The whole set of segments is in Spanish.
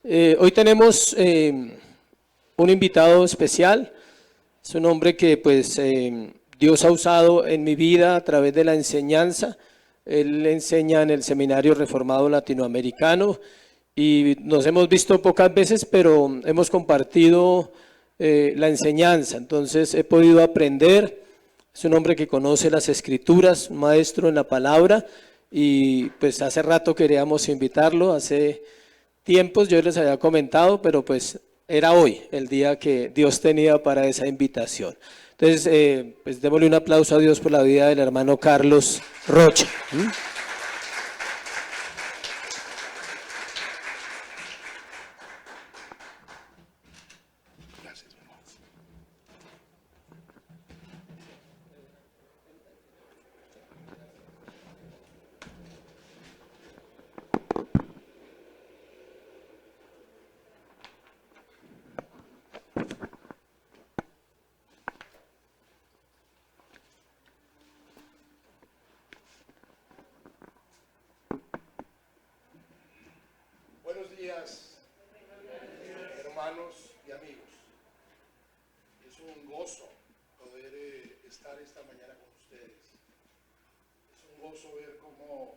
Hoy tenemos un invitado especial. Es un hombre que pues Dios ha usado en mi vida a través de la enseñanza. Él enseña en el Seminario Reformado Latinoamericano y nos hemos visto pocas veces, pero hemos compartido la enseñanza. Entonces he podido aprender. Es un hombre que conoce las Escrituras, un maestro en la palabra, y pues hace rato queríamos invitarlo, hace tiempos yo les había comentado, pero pues era hoy el día que Dios tenía para esa invitación. Entonces, pues démosle un aplauso a Dios por la vida del hermano Carlos Rocha. Buenos días, hermanos y amigos. Es un gozo poder estar esta mañana con ustedes. Es un gozo ver cómo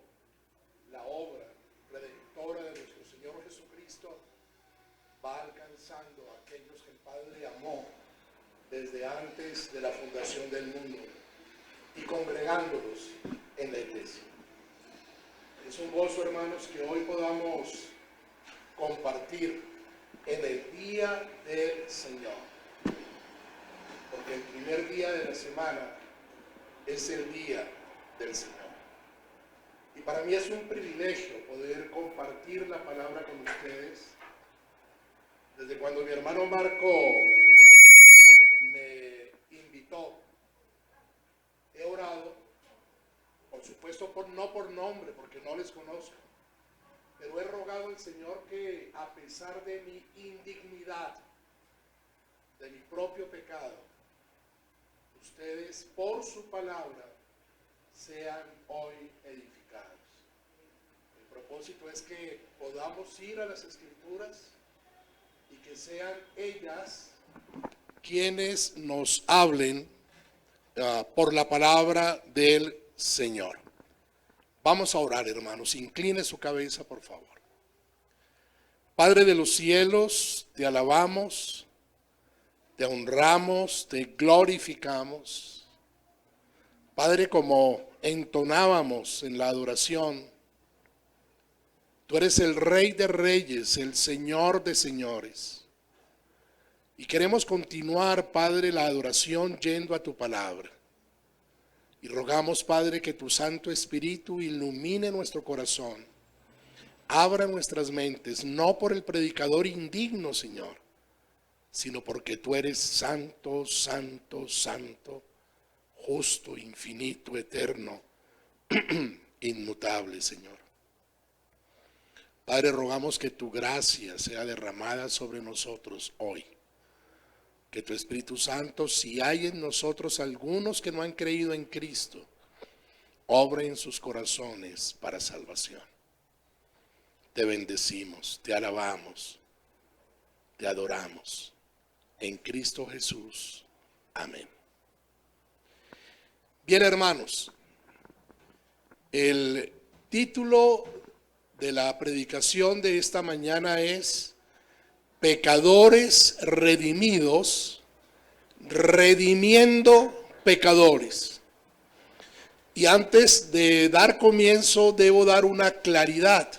la obra redentora de nuestro Señor Jesucristo va alcanzando a aquellos que el Padre amó desde antes de la fundación del mundo y congregándolos en la iglesia. Es un gozo, hermanos, que hoy podamos compartir en el día del Señor, porque el primer día de la semana es el día del Señor. Y para mí es un privilegio poder compartir la palabra con ustedes. Desde cuando mi hermano Marco me invitó, he orado, por supuesto no por nombre, porque no les conozco, pero he rogado al Señor que a pesar de mi indignidad, de mi propio pecado, ustedes por su palabra sean hoy edificados. El propósito es que podamos ir a las Escrituras y que sean ellas quienes nos hablen por la palabra del Señor. Vamos a orar, hermanos. Incline su cabeza, por favor. Padre de los cielos, te alabamos, te honramos, te glorificamos. Padre, como entonábamos en la adoración, tú eres el Rey de Reyes, el Señor de Señores. Y queremos continuar, Padre, la adoración yendo a tu palabra. Y rogamos, Padre, que tu Santo Espíritu ilumine nuestro corazón, abra nuestras mentes, no por el predicador indigno, Señor, sino porque tú eres santo, santo, santo, justo, infinito, eterno, inmutable, Señor. Padre, rogamos que tu gracia sea derramada sobre nosotros hoy. Que tu Espíritu Santo, si hay en nosotros algunos que no han creído en Cristo, obre en sus corazones para salvación. Te bendecimos, te alabamos, te adoramos. En Cristo Jesús. Amén. Bien, hermanos, el título de la predicación de esta mañana es Pecadores redimidos, redimiendo pecadores. Y antes de dar comienzo, debo dar una claridad.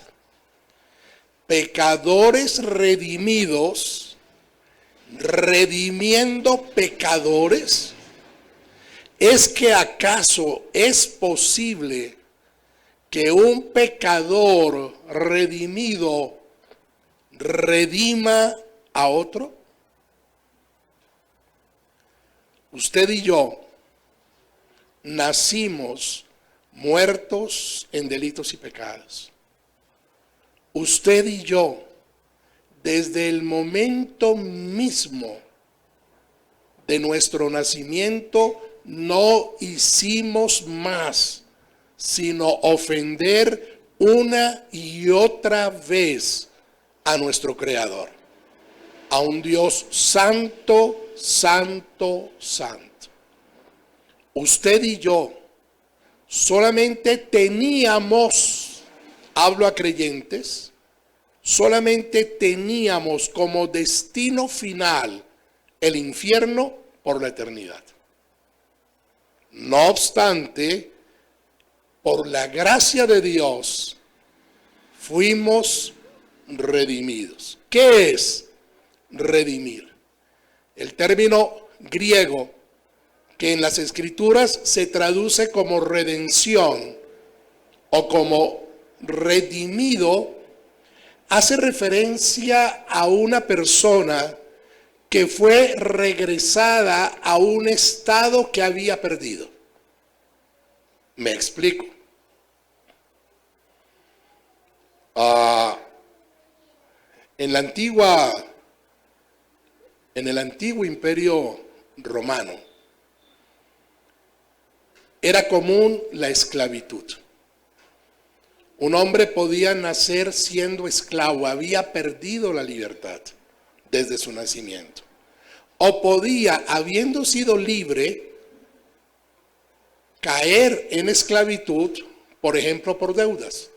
Pecadores redimidos, redimiendo pecadores. ¿Es que acaso es posible que un pecador redimido redima a otro? Usted y yo nacimos muertos en delitos y pecados. Usted y yo, desde el momento mismo de nuestro nacimiento, no hicimos más sino ofender una y otra vez a nuestro Creador, a un Dios santo, santo, santo. Usted y yo solamente teníamos, hablo a creyentes, solamente teníamos como destino final el infierno por la eternidad. No obstante, por la gracia de Dios, fuimos redimidos. ¿Qué es redimir? El término griego que en las Escrituras se traduce como redención o como redimido, hace referencia a una persona que fue regresada a un estado que había perdido. Me explico. En el antiguo imperio romano, era común la esclavitud. Un hombre podía nacer siendo esclavo, había perdido la libertad desde su nacimiento. O podía, habiendo sido libre, caer en esclavitud, por ejemplo, por deudas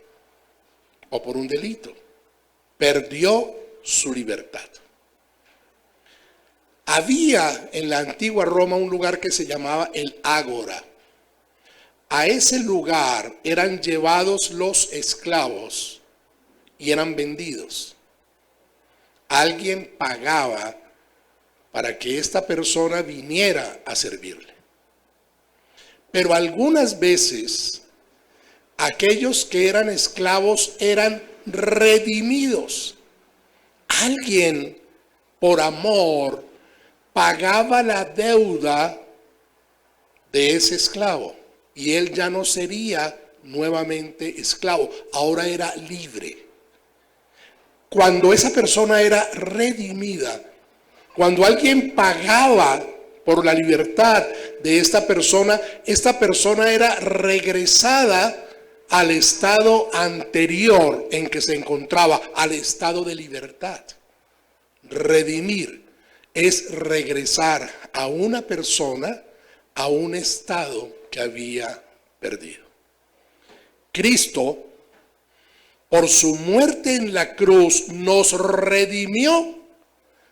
o por un delito. Perdió su libertad. Había en la antigua Roma un lugar que se llamaba el Ágora. A ese lugar eran llevados los esclavos y eran vendidos. Alguien pagaba para que esta persona viniera a servirle. Pero algunas veces aquellos que eran esclavos eran redimidos. Alguien por amor pagaba la deuda de ese esclavo. Y él ya no sería nuevamente esclavo, ahora era libre. Cuando esa persona era redimida, cuando alguien pagaba por la libertad de esta persona era regresada al estado anterior en que se encontraba, al estado de libertad. Redimir es regresar a una persona a un estado que había perdido. Cristo, por su muerte en la cruz, nos redimió,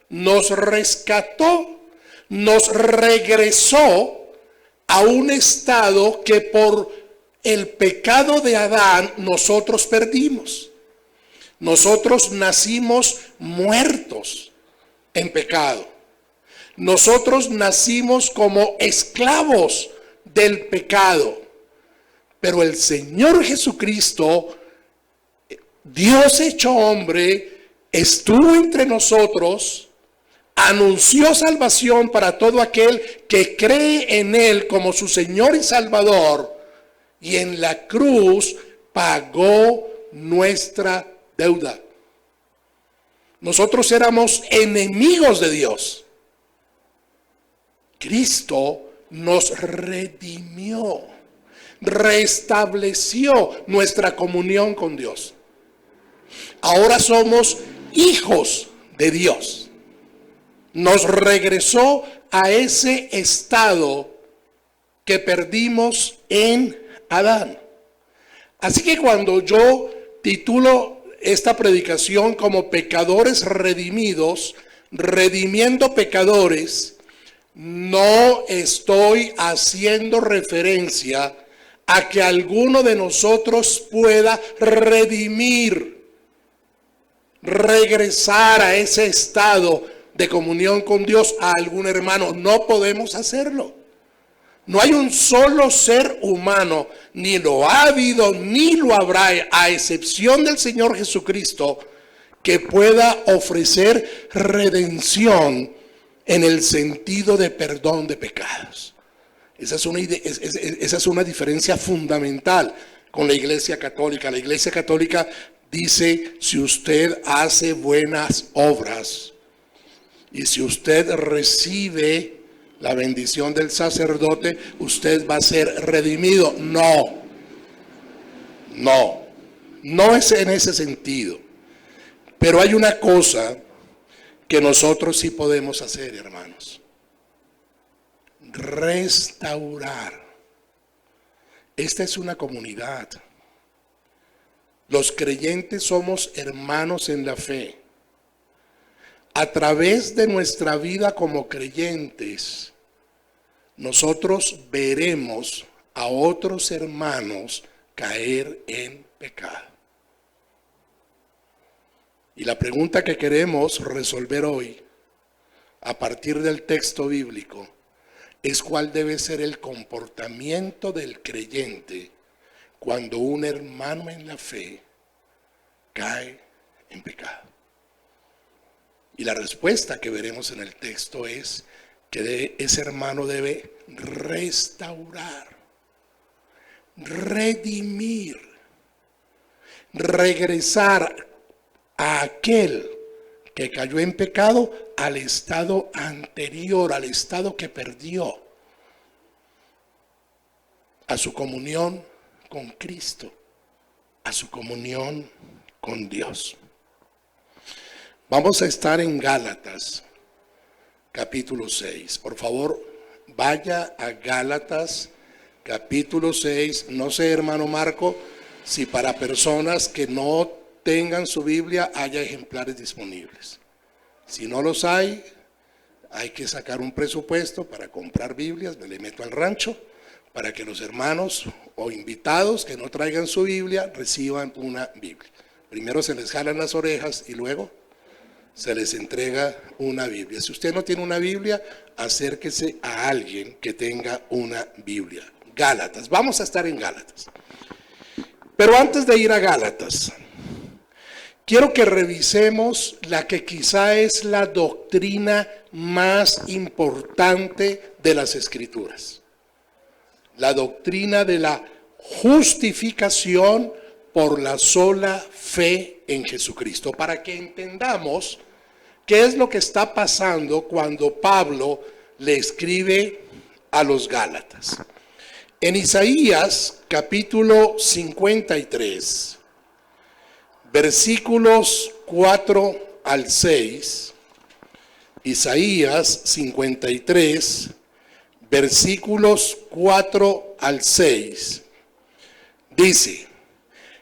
nos rescató, nos regresó a un estado que por el pecado de Adán nosotros perdimos. Nosotros nacimos muertos en pecado. Nosotros nacimos como esclavos del pecado, pero el Señor Jesucristo, Dios hecho hombre, estuvo entre nosotros, anunció salvación para todo aquel que cree en Él como su Señor y Salvador, y en la cruz pagó nuestra deuda. Nosotros éramos enemigos de Dios. Cristo nos redimió, restableció nuestra comunión con Dios. Ahora somos hijos de Dios. Nos regresó a ese estado que perdimos en Adán. Así que cuando yo titulo esta predicación como Pecadores Redimidos, redimiendo pecadores, no estoy haciendo referencia a que alguno de nosotros pueda redimir, regresar a ese estado de comunión con Dios a algún hermano. No podemos hacerlo. No hay un solo ser humano, ni lo ha habido, ni lo habrá, a excepción del Señor Jesucristo, que pueda ofrecer redención en el sentido de perdón de pecados. Esa es una diferencia fundamental con la Iglesia Católica. La Iglesia Católica dice: si usted hace buenas obras y si usted recibe la bendición del sacerdote, usted va a ser redimido. No es en ese sentido. Pero hay una cosa que nosotros sí podemos hacer, hermanos. Restaurar. Esta es una comunidad. Los creyentes somos hermanos en la fe. A través de nuestra vida como creyentes, nosotros veremos a otros hermanos caer en pecado. Y la pregunta que queremos resolver hoy, a partir del texto bíblico, es cuál debe ser el comportamiento del creyente cuando un hermano en la fe cae en pecado. Y la respuesta que veremos en el texto es que ese hermano debe restaurar, redimir, regresar a aquel que cayó en pecado al estado anterior, al estado que perdió, a su comunión con Cristo, a su comunión con Dios. Vamos a estar en Gálatas, capítulo 6. Por favor, vaya a Gálatas, capítulo 6. No sé, hermano Marco, si para personas que no tengan su Biblia haya ejemplares disponibles. Si no los hay que sacar un presupuesto para comprar Biblias. Me le meto al rancho para que los hermanos o invitados que no traigan su Biblia reciban una Biblia. Primero se les jalan las orejas y luego se les entrega una Biblia. Si usted no tiene una Biblia, acérquese a alguien que tenga una Biblia. Gálatas, vamos a estar en Gálatas. Pero antes de ir a Gálatas, quiero que revisemos la que quizá es la doctrina más importante de las Escrituras. La doctrina de la justificación por la sola fe en Jesucristo, para que entendamos qué es lo que está pasando cuando Pablo le escribe a los Gálatas. En Isaías capítulo 53, versículos 4 al 6, Isaías 53, versículos 4 al 6, dice: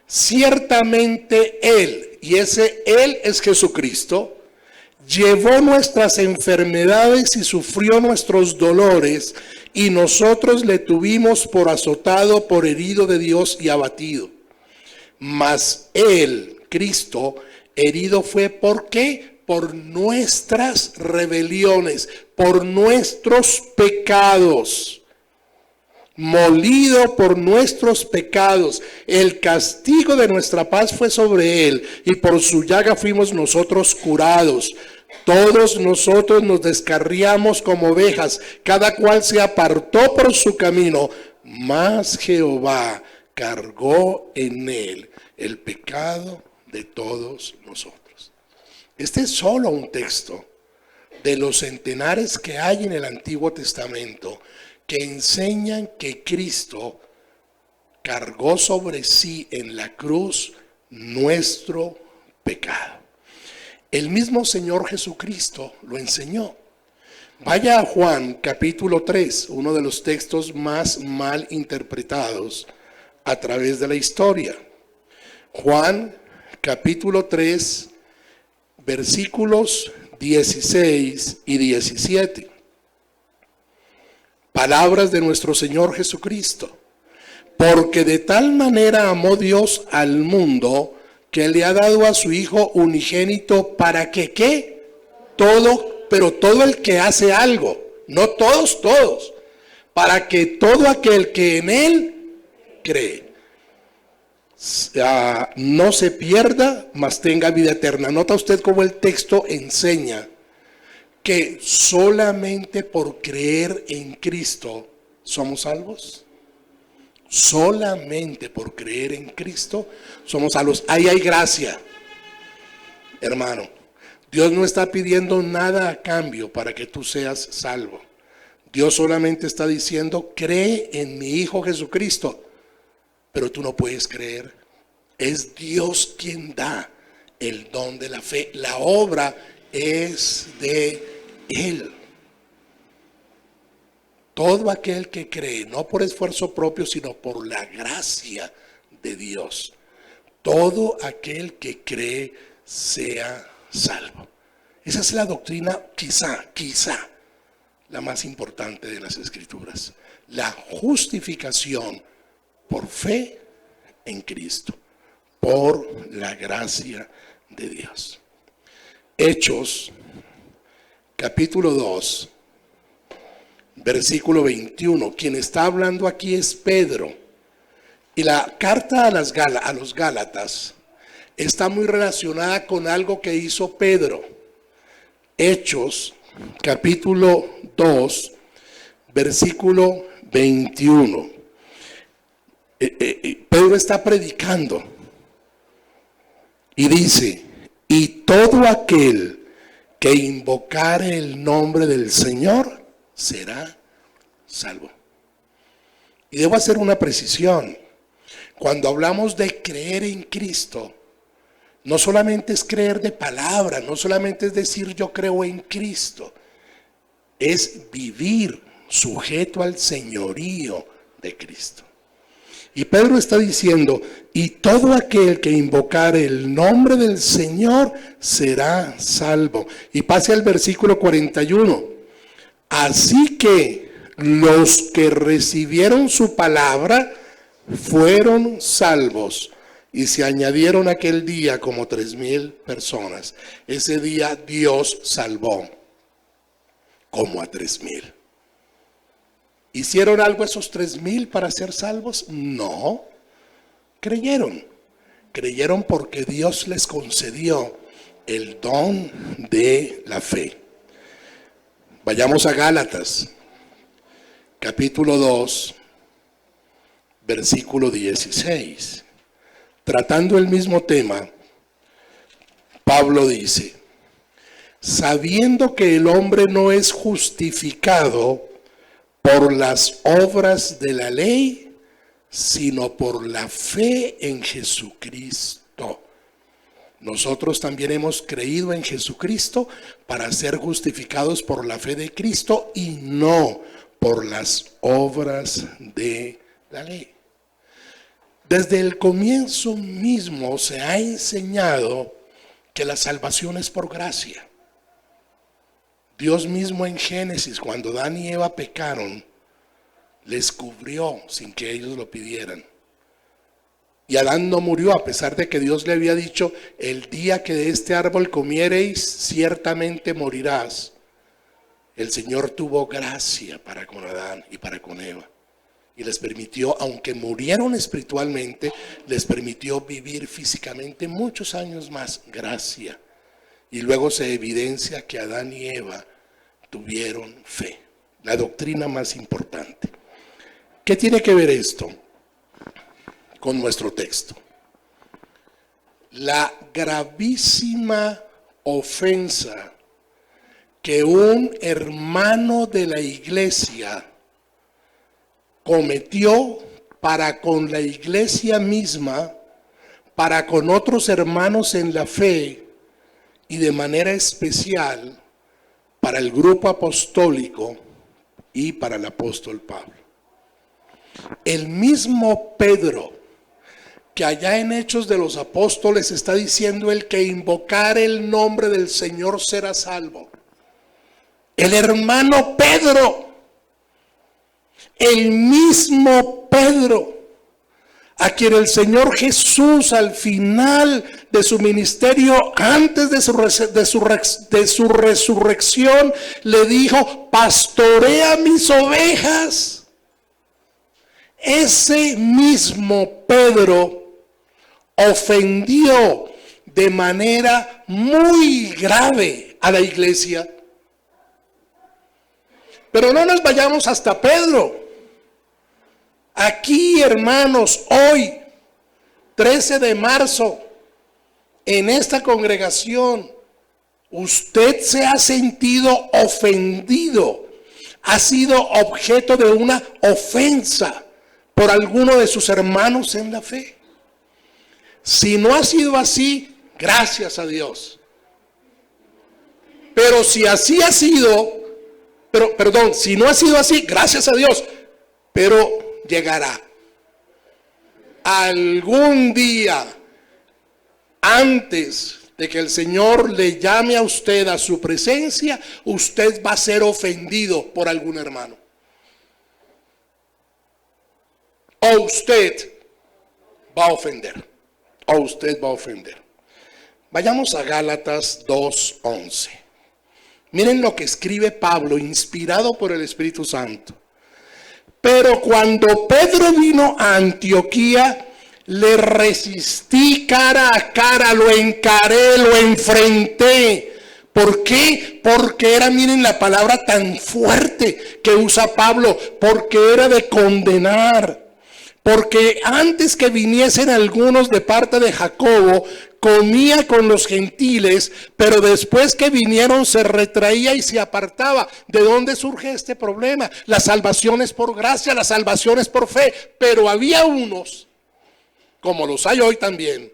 ciertamente Él, y ese Él es Jesucristo, llevó nuestras enfermedades y sufrió nuestros dolores, y nosotros le tuvimos por azotado, por herido de Dios y abatido. Mas Él, Cristo, herido fue, ¿por qué? Por nuestras rebeliones, por nuestros pecados. Molido por nuestros pecados, el castigo de nuestra paz fue sobre él, y por su llaga fuimos nosotros curados. Todos nosotros nos descarriamos como ovejas, cada cual se apartó por su camino, mas Jehová cargó en él el pecado de todos nosotros. Este es solo un texto de los centenares que hay en el Antiguo Testamento que enseñan que Cristo cargó sobre sí en la cruz nuestro pecado. El mismo Señor Jesucristo lo enseñó. Vaya a Juan capítulo 3, uno de los textos más mal interpretados a través de la historia. Juan capítulo 3, versículos 16 y 17. Palabras de nuestro Señor Jesucristo. Porque de tal manera amó Dios al mundo, que le ha dado a su Hijo unigénito, para que ¿qué? Todo, pero todo el que hace algo, no todos, para que todo aquel que en él cree no se pierda, mas tenga vida eterna. Nota usted cómo el texto enseña que solamente por creer en Cristo somos salvos. Solamente por creer en Cristo somos salvos. Ahí hay gracia, hermano. Dios no está pidiendo nada a cambio para que tú seas salvo. Dios solamente está diciendo: cree en mi Hijo Jesucristo. Pero tú no puedes creer. Es Dios quien da el don de la fe. La obra es de Él. Todo aquel que cree, no por esfuerzo propio, sino por la gracia de Dios. Todo aquel que cree sea salvo. Esa es la doctrina quizá la más importante de las Escrituras. La justificación por fe en Cristo, por la gracia de Dios. Hechos, capítulo 2, versículo 21. Quien está hablando aquí es Pedro. Y la carta a los Gálatas está muy relacionada con algo que hizo Pedro. Hechos, capítulo 2, versículo 21. Pedro está predicando y dice: y todo aquel que invocare el nombre del Señor será salvo. Y debo hacer una precisión. Cuando hablamos de creer en Cristo, no solamente es creer de palabra, no solamente es decir yo creo en Cristo, es vivir sujeto al señorío de Cristo. Y Pedro está diciendo: y todo aquel que invocare el nombre del Señor será salvo. Y pase al versículo 41. Así que los que recibieron su palabra fueron salvos. Y se añadieron aquel día como 3,000 personas. Ese día Dios salvó como a 3,000. ¿Hicieron algo esos 3,000 para ser salvos? No. Creyeron. Creyeron porque Dios les concedió el don de la fe. Vayamos a Gálatas, capítulo 2, versículo 16. Tratando el mismo tema, Pablo dice: sabiendo que el hombre no es justificado por las obras de la ley, sino por la fe en Jesucristo. Nosotros también hemos creído en Jesucristo para ser justificados por la fe de Cristo y no por las obras de la ley. Desde el comienzo mismo se ha enseñado que la salvación es por gracia. Dios mismo en Génesis, cuando Adán y Eva pecaron, les cubrió sin que ellos lo pidieran. Y Adán no murió, a pesar de que Dios le había dicho: el día que de este árbol comiereis, ciertamente morirás. El Señor tuvo gracia para con Adán y para con Eva. Y les permitió, aunque murieron espiritualmente, les permitió vivir físicamente muchos años más. Gracia. Y luego se evidencia que Adán y Eva tuvieron fe. La doctrina más importante. ¿Qué tiene que ver esto con nuestro texto? La gravísima ofensa que un hermano de la iglesia cometió para con la iglesia misma, para con otros hermanos en la fe y de manera especial para el grupo apostólico y para el apóstol Pablo. El mismo Pedro, que allá en Hechos de los Apóstoles está diciendo: el que invocare el nombre del Señor será salvo. El hermano Pedro, el mismo Pedro, a quien el Señor Jesús al final de su ministerio, antes de su resurrección, le dijo: pastorea mis ovejas. Ese mismo Pedro ofendió de manera muy grave a la iglesia. Pero no nos vayamos hasta Pedro. Aquí, hermanos, hoy, 13 de marzo, en esta congregación, usted se ha sentido ofendido, ha sido objeto de una ofensa por alguno de sus hermanos en la fe. Si no ha sido así, Gracias a Dios. Pero si así ha sido, perdón, si no ha sido así, gracias a Dios, pero llegará. Algún día, antes de que el Señor le llame a usted a su presencia, usted va a ser ofendido por algún hermano. O usted va a ofender. O usted va a ofender. Vayamos a Gálatas 2:11. Miren lo que escribe Pablo, inspirado por el Espíritu Santo. Pero cuando Pedro vino a Antioquía, le resistí cara a cara, lo encaré, lo enfrenté. ¿Por qué? Porque era, miren la palabra tan fuerte que usa Pablo, porque era de condenar. Porque antes que viniesen algunos de parte de Jacobo, comía con los gentiles, pero después que vinieron se retraía y se apartaba. ¿De dónde surge este problema? La salvación es por gracia, la salvación es por fe, pero había unos, como los hay hoy también,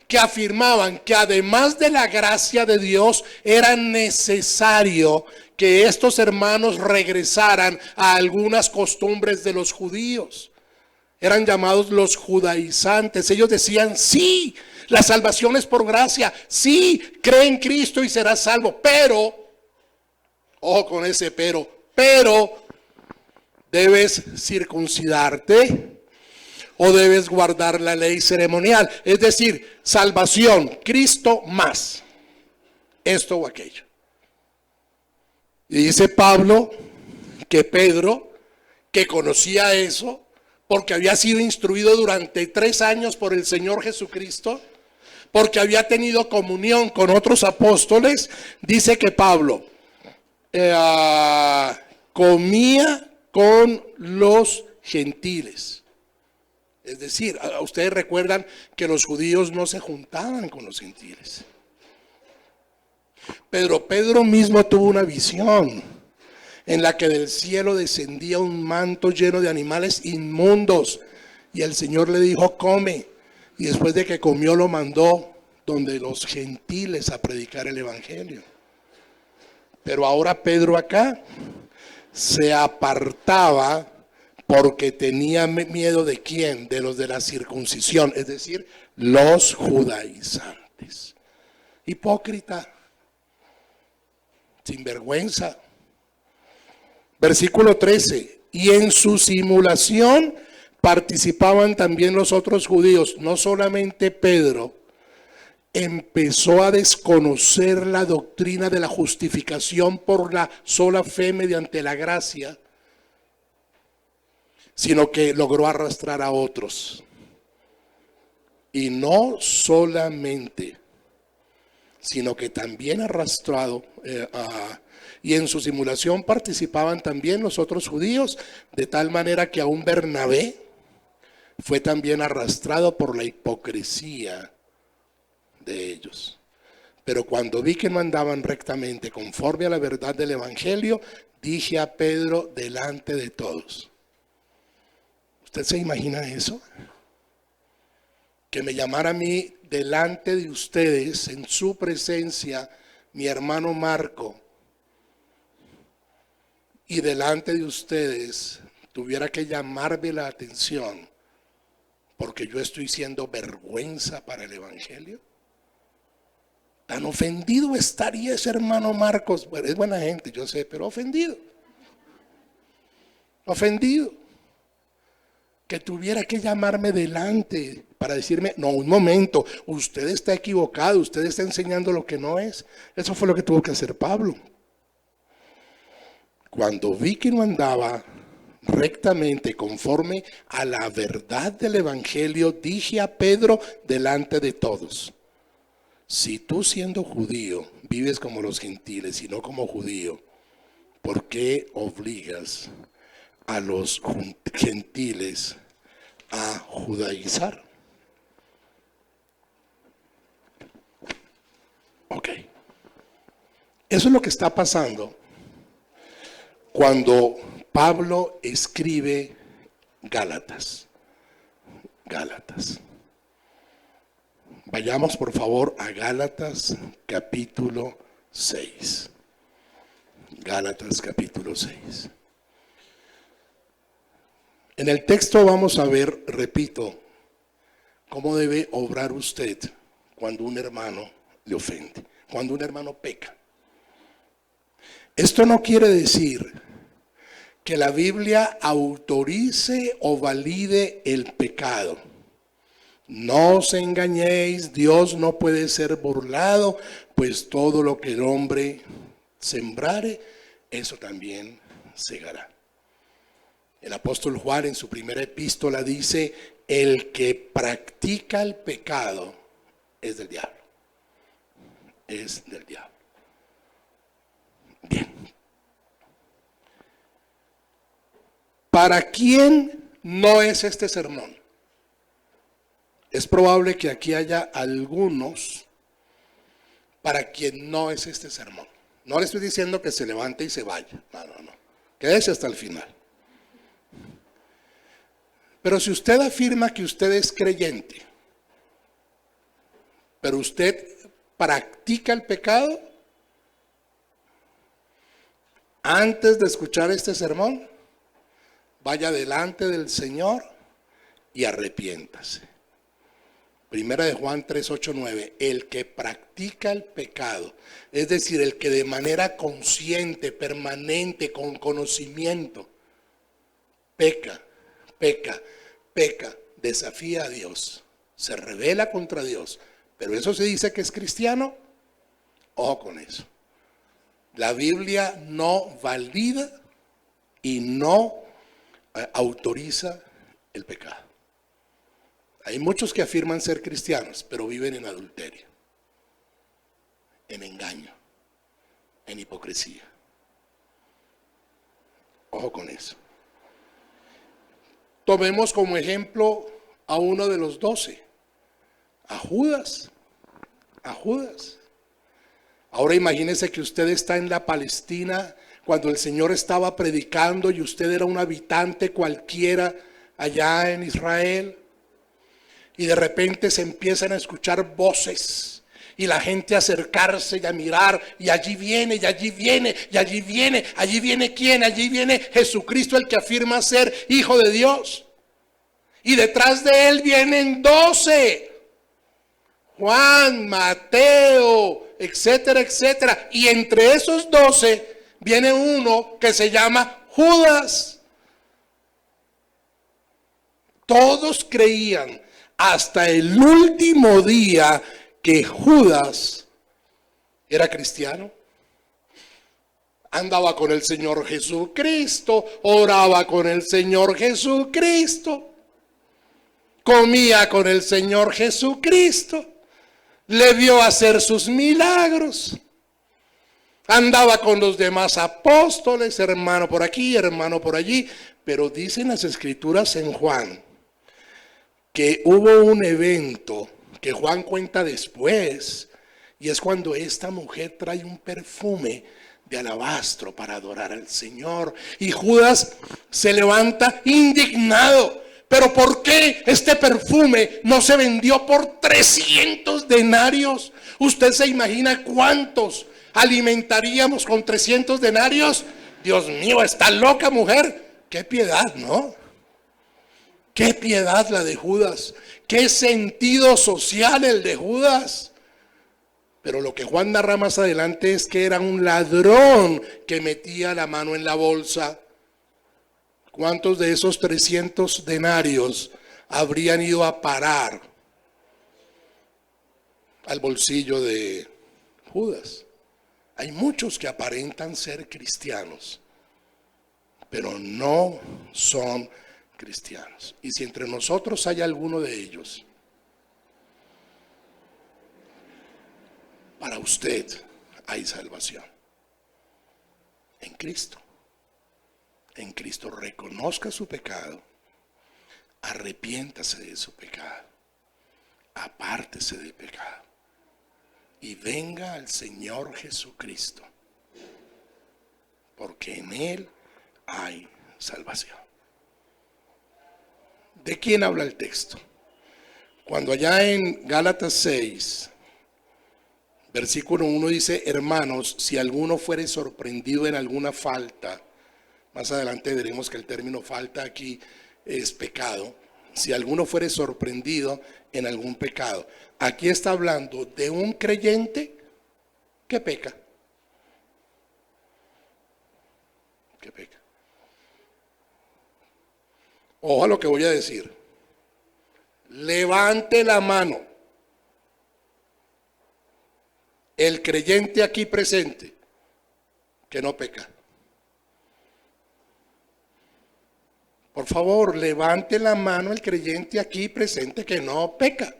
que afirmaban que además de la gracia de Dios era necesario que estos hermanos regresaran a algunas costumbres de los judíos. Eran llamados los judaizantes. Ellos decían, sí, la salvación es por gracia, sí, cree en Cristo y serás salvo, pero, ojo con ese pero debes circuncidarte o debes guardar la ley ceremonial. Es decir, salvación, Cristo más esto o aquello. Y dice Pablo que Pedro, que conocía eso, porque había sido instruido durante 3 años por el Señor Jesucristo, porque había tenido comunión con otros apóstoles, dice que Pablo comía con los gentiles. Es decir, ustedes recuerdan que los judíos no se juntaban con los gentiles. Pero Pedro mismo tuvo una visión en la que del cielo descendía un manto lleno de animales inmundos. Y el Señor le dijo, come. Y después de que comió lo mandó donde los gentiles a predicar el evangelio. Pero ahora Pedro acá se apartaba porque tenía miedo ¿de quién? De los de la circuncisión, es decir, los judaizantes. Hipócrita, sinvergüenza. Versículo 13, y en su simulación participaban también los otros judíos, no solamente Pedro. Empezó a desconocer la doctrina de la justificación por la sola fe mediante la gracia, sino que logró arrastrar a otros. Y no solamente, sino que también arrastrado y en su simulación participaban también los otros judíos, de tal manera que aún Bernabé fue también arrastrado por la hipocresía de ellos. Pero cuando vi que no andaban rectamente conforme a la verdad del evangelio, dije a Pedro delante de todos. ¿Usted se imagina eso? Que me llamara a mí delante de ustedes, en su presencia, mi hermano Marco, y delante de ustedes tuviera que llamarme la atención porque yo estoy siendo vergüenza para el evangelio. Tan ofendido estaría ese hermano Marcos. Bueno, es buena gente, yo sé, pero ofendido. Ofendido. Que tuviera que llamarme delante para decirme, no, un momento, usted está equivocado, usted está enseñando lo que no es. Eso fue lo que tuvo que hacer Pablo. Cuando vi que no andaba rectamente conforme a la verdad del evangelio, dije a Pedro delante de todos, si tú siendo judío vives como los gentiles y no como judío, ¿por qué obligas a los gentiles a judaizar? Ok. Eso es lo que está pasando cuando Pablo escribe Gálatas. Vayamos por favor a Gálatas capítulo 6. Gálatas capítulo 6. En el texto vamos a ver, repito, cómo debe obrar usted cuando un hermano le ofende, cuando un hermano peca. Esto no quiere decir que la Biblia autorice o valide el pecado. No os engañéis, Dios no puede ser burlado, pues todo lo que el hombre sembrare, eso también segará. El apóstol Juan en su primera epístola dice: el que practica el pecado es del diablo. Es del diablo. Bien. ¿Para quién no es este sermón? Es probable que aquí haya algunos para quien no es este sermón. No le estoy diciendo que se levante y se vaya. No. Quédese hasta el final. Pero si usted afirma que usted es creyente, pero usted practica el pecado, antes de escuchar este sermón, vaya delante del Señor y arrepiéntase. Primera de Juan 3, 8, 9. El que practica el pecado, es decir, el que de manera consciente, permanente, con conocimiento, peca, desafía a Dios, se rebela contra Dios, pero eso se dice que es cristiano. Ojo con eso. La Biblia no valida y no autoriza el pecado. Hay muchos que afirman ser cristianos, pero viven en adulterio, en engaño, en hipocresía. Ojo con eso. Tomemos como ejemplo a uno de los 12, a Judas. Ahora imagínese que usted está en la Palestina cuando el Señor estaba predicando y usted era un habitante cualquiera allá en Israel. Y de repente se empiezan a escuchar voces y la gente a acercarse y a mirar, y allí viene, y allí viene, y allí viene. Allí viene ¿quién? Allí viene Jesucristo, el que afirma ser Hijo de Dios. Y detrás de él vienen 12. Juan, Mateo, etcétera, etcétera. Y entre esos 12 viene uno que se llama Judas. Todos creían hasta el último día que Judas era cristiano. Andaba con el Señor Jesucristo, oraba con el Señor Jesucristo, comía con el Señor Jesucristo, le vio hacer sus milagros, andaba con los demás apóstoles, hermano por aquí, hermano por allí. Pero dicen las escrituras en Juan que hubo un evento que Juan cuenta después, y es cuando esta mujer trae un perfume de alabastro para adorar al Señor, y Judas se levanta indignado. ¿Pero por qué este perfume no se vendió por 300 denarios? ¿Usted se imagina cuántos alimentaríamos con 300 denarios? Dios mío, está loca mujer. Qué piedad, ¿no? Qué piedad la de Judas, qué sentido social el de Judas. Pero lo que Juan narra más adelante es que era un ladrón que metía la mano en la bolsa. ¿Cuántos de esos 300 denarios habrían ido a parar al bolsillo de Judas? Hay muchos que aparentan ser cristianos, pero no son cristianos. Y si entre nosotros hay alguno de ellos, para usted hay salvación en Cristo. En Cristo reconozca su pecado, arrepiéntase de su pecado, apártese del pecado y venga al Señor Jesucristo, porque en Él hay salvación. ¿De quién habla el texto? Cuando allá en Gálatas 6, versículo 1 dice: hermanos, si alguno fuere sorprendido en alguna falta, más adelante veremos que el término falta aquí es pecado. Si alguno fuere sorprendido en algún pecado, aquí está hablando de un creyente que peca. Que peca. Ojo a lo que voy a decir. Levante la mano el creyente aquí presente que no peca. Por favor, levante la mano el creyente aquí presente que no peca.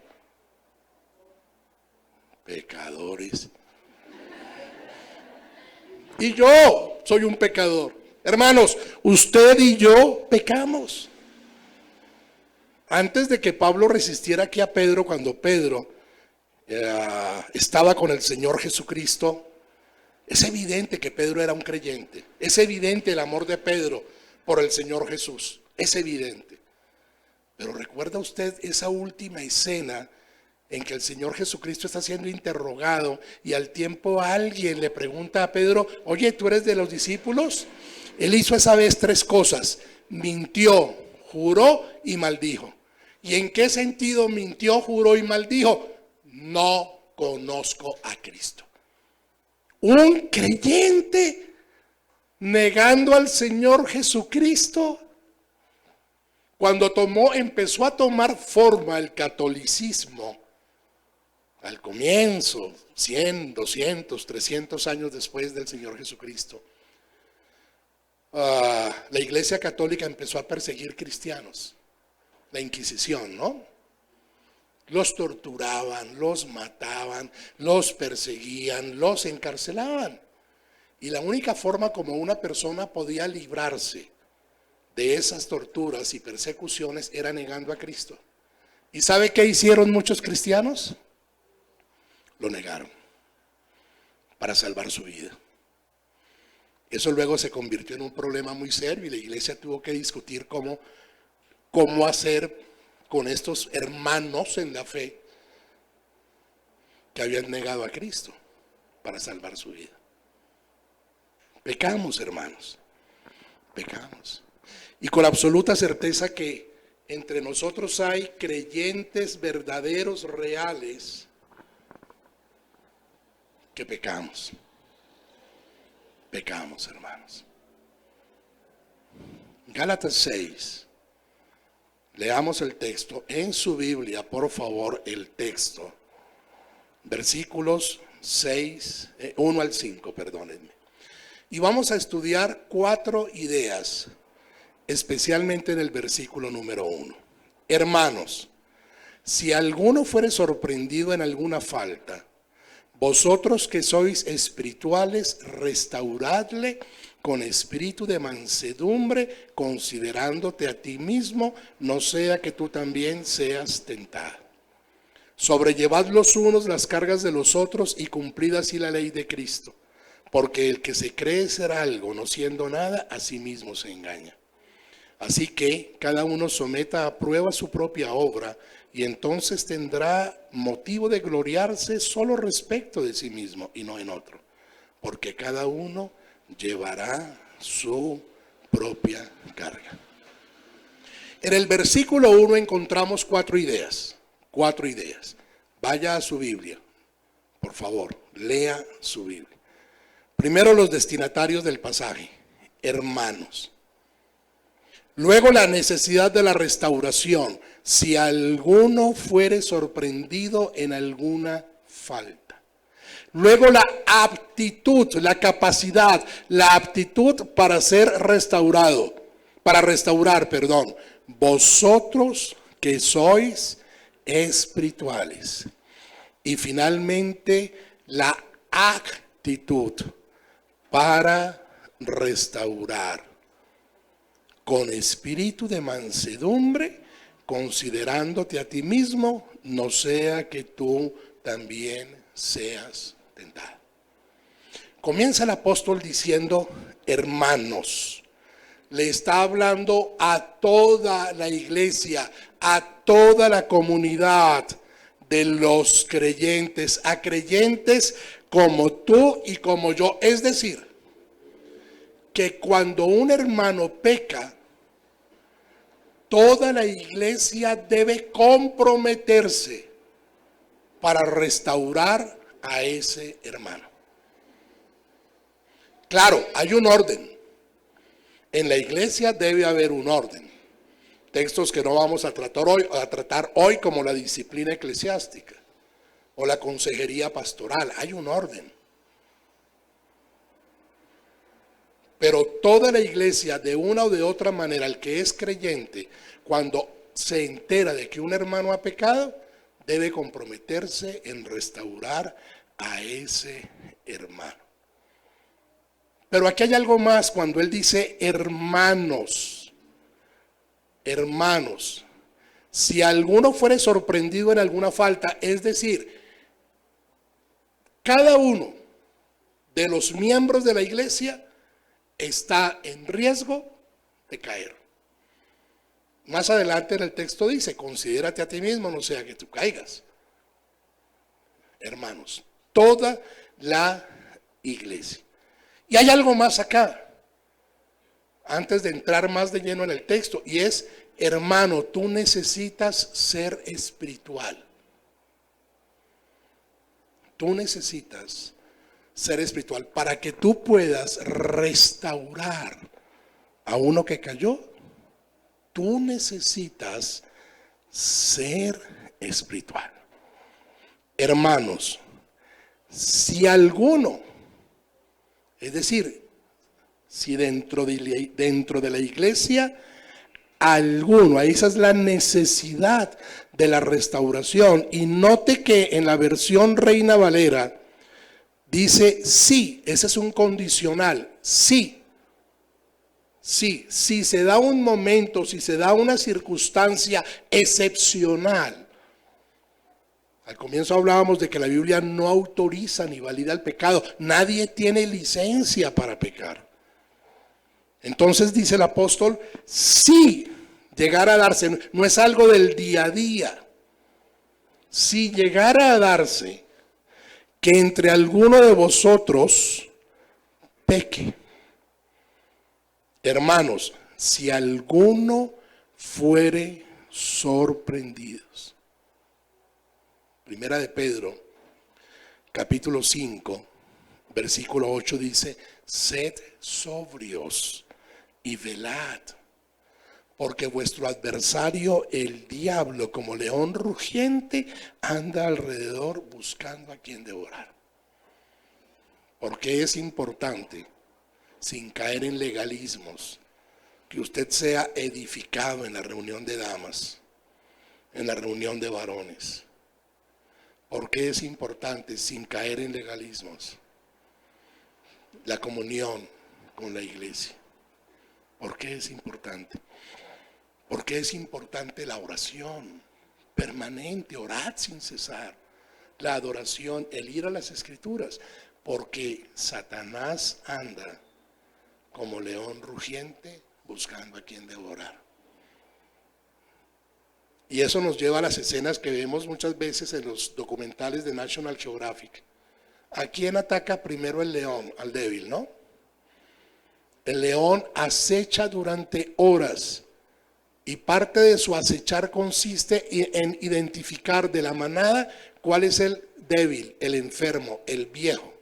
Pecadores. Y yo soy un pecador. Hermanos, usted y yo pecamos. Antes de que Pablo resistiera aquí a Pedro, cuando Pedro estaba con el Señor Jesucristo, es evidente que Pedro era un creyente. Es evidente el amor de Pedro por el Señor Jesús. Es evidente. Pero ¿recuerda usted esa última escena en que el Señor Jesucristo está siendo interrogado y al tiempo alguien le pregunta a Pedro: oye, ¿tú eres de los discípulos? Él hizo esa vez 3 cosas: mintió, juró y maldijo. ¿Y en qué sentido mintió, juró y maldijo? No conozco a Cristo. Un creyente negando al Señor Jesucristo. Cuando empezó a tomar forma el catolicismo, al comienzo, 100, 200, 300 años después del Señor Jesucristo, la Iglesia Católica empezó a perseguir cristianos. La Inquisición, ¿no? Los torturaban, los mataban, los perseguían, los encarcelaban. Y la única forma como una persona podía librarse de esas torturas y persecuciones era negando a Cristo. ¿Y sabe qué hicieron muchos cristianos? Lo negaron para salvar su vida. Eso luego se convirtió en un problema muy serio y la iglesia tuvo que discutir cómo hacer con estos hermanos en la fe que habían negado a Cristo para salvar su vida. Pecamos, hermanos, pecamos. Y con absoluta certeza que entre nosotros hay creyentes verdaderos, reales, que pecamos. Pecamos, hermanos. Gálatas 6. Leamos el texto en su Biblia, por favor, el texto. Versículos 1 al 5, perdónenme. Y vamos a estudiar 4 ideas, especialmente en el versículo número 1. Hermanos, si alguno fuere sorprendido en alguna falta, vosotros que sois espirituales, restauradle con espíritu de mansedumbre, considerándote a ti mismo, no sea que tú también seas tentado. Sobrellevad los unos las cargas de los otros y cumplid así la ley de Cristo. Porque el que se cree ser algo, no siendo nada, a sí mismo se engaña. Así que cada uno someta a prueba su propia obra y entonces tendrá motivo de gloriarse solo respecto de sí mismo y no en otro. Porque cada uno llevará su propia carga. En el versículo 1 encontramos 4 ideas. 4 ideas. Vaya a su Biblia, por favor, lea su Biblia. Primero, los destinatarios del pasaje, hermanos. Luego, la necesidad de la restauración, si alguno fuere sorprendido en alguna falta. Luego, la aptitud, la capacidad, la aptitud para ser restaurado, para restaurar, perdón. Vosotros que sois espirituales. Y finalmente, la actitud para restaurar con espíritu de mansedumbre, considerándote a ti mismo, no sea que tú también seas tentado. Comienza el apóstol diciendo hermanos. Le está hablando a toda la iglesia, a toda la comunidad de los creyentes, a creyentes como tú y como yo. Es decir, que cuando un hermano peca, toda la iglesia debe comprometerse para restaurar a ese hermano. Claro, hay un orden. En la iglesia debe haber un orden. Textos que no vamos a tratar hoy como la disciplina eclesiástica o la consejería pastoral. Hay un orden. Pero toda la iglesia, de una o de otra manera, el que es creyente, cuando se entera de que un hermano ha pecado, debe comprometerse en restaurar a ese hermano. Pero aquí hay algo más cuando él dice hermanos. Hermanos, si alguno fuere sorprendido en alguna falta, es decir, cada uno de los miembros de la iglesia está en riesgo de caer. Más adelante en el texto dice, considérate a ti mismo, no sea que tú caigas. Hermanos, toda la iglesia. Y hay algo más acá, antes de entrar más de lleno en el texto, y es, hermano, tú necesitas ser espiritual. Tú necesitas ser espiritual para que tú puedas restaurar a uno que cayó. Tú necesitas ser espiritual. Hermanos, si alguno, es decir, si dentro de la iglesia alguno, esa es la necesidad de la restauración. Y note que en la versión Reina Valera dice sí, ese es un condicional, sí. Sí, si se da un momento, si se da una circunstancia excepcional. Al comienzo hablábamos de que la Biblia no autoriza ni valida el pecado. Nadie tiene licencia para pecar. Entonces dice el apóstol, si llegara a darse, no es algo del día a día. Si llegara a darse que entre alguno de vosotros peque. Hermanos, si alguno fuere sorprendidos. Primera de Pedro, capítulo 5, versículo 8 dice, sed sobrios y velad, porque vuestro adversario, el diablo, como león rugiente, anda alrededor buscando a quien devorar. Porque es importante, sin caer en legalismos, que usted sea edificado en la reunión de damas, en la reunión de varones. Porque es importante, sin caer en legalismos, la comunión con la iglesia. ¿Por qué es importante? Porque es importante la oración permanente, orad sin cesar, la adoración, el ir a las escrituras, porque Satanás anda como león rugiente buscando a quien devorar. Y eso nos lleva a las escenas que vemos muchas veces en los documentales de National Geographic. ¿A quién ataca primero el león? Al débil, ¿no? El león acecha durante horas y parte de su acechar consiste en identificar de la manada cuál es el débil, el enfermo, el viejo.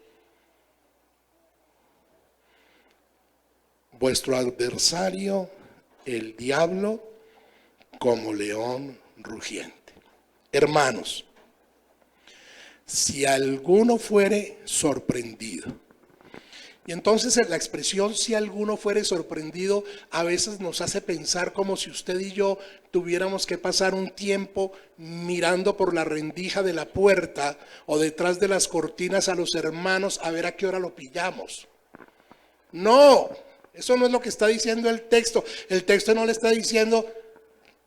Vuestro adversario, el diablo, como león rugiente. Hermanos, si alguno fuere sorprendido. Y entonces la expresión si alguno fuere sorprendido a veces nos hace pensar como si usted y yo tuviéramos que pasar un tiempo mirando por la rendija de la puerta o detrás de las cortinas a los hermanos a ver a qué hora lo pillamos. No, eso no es lo que está diciendo el texto. El texto no le está diciendo,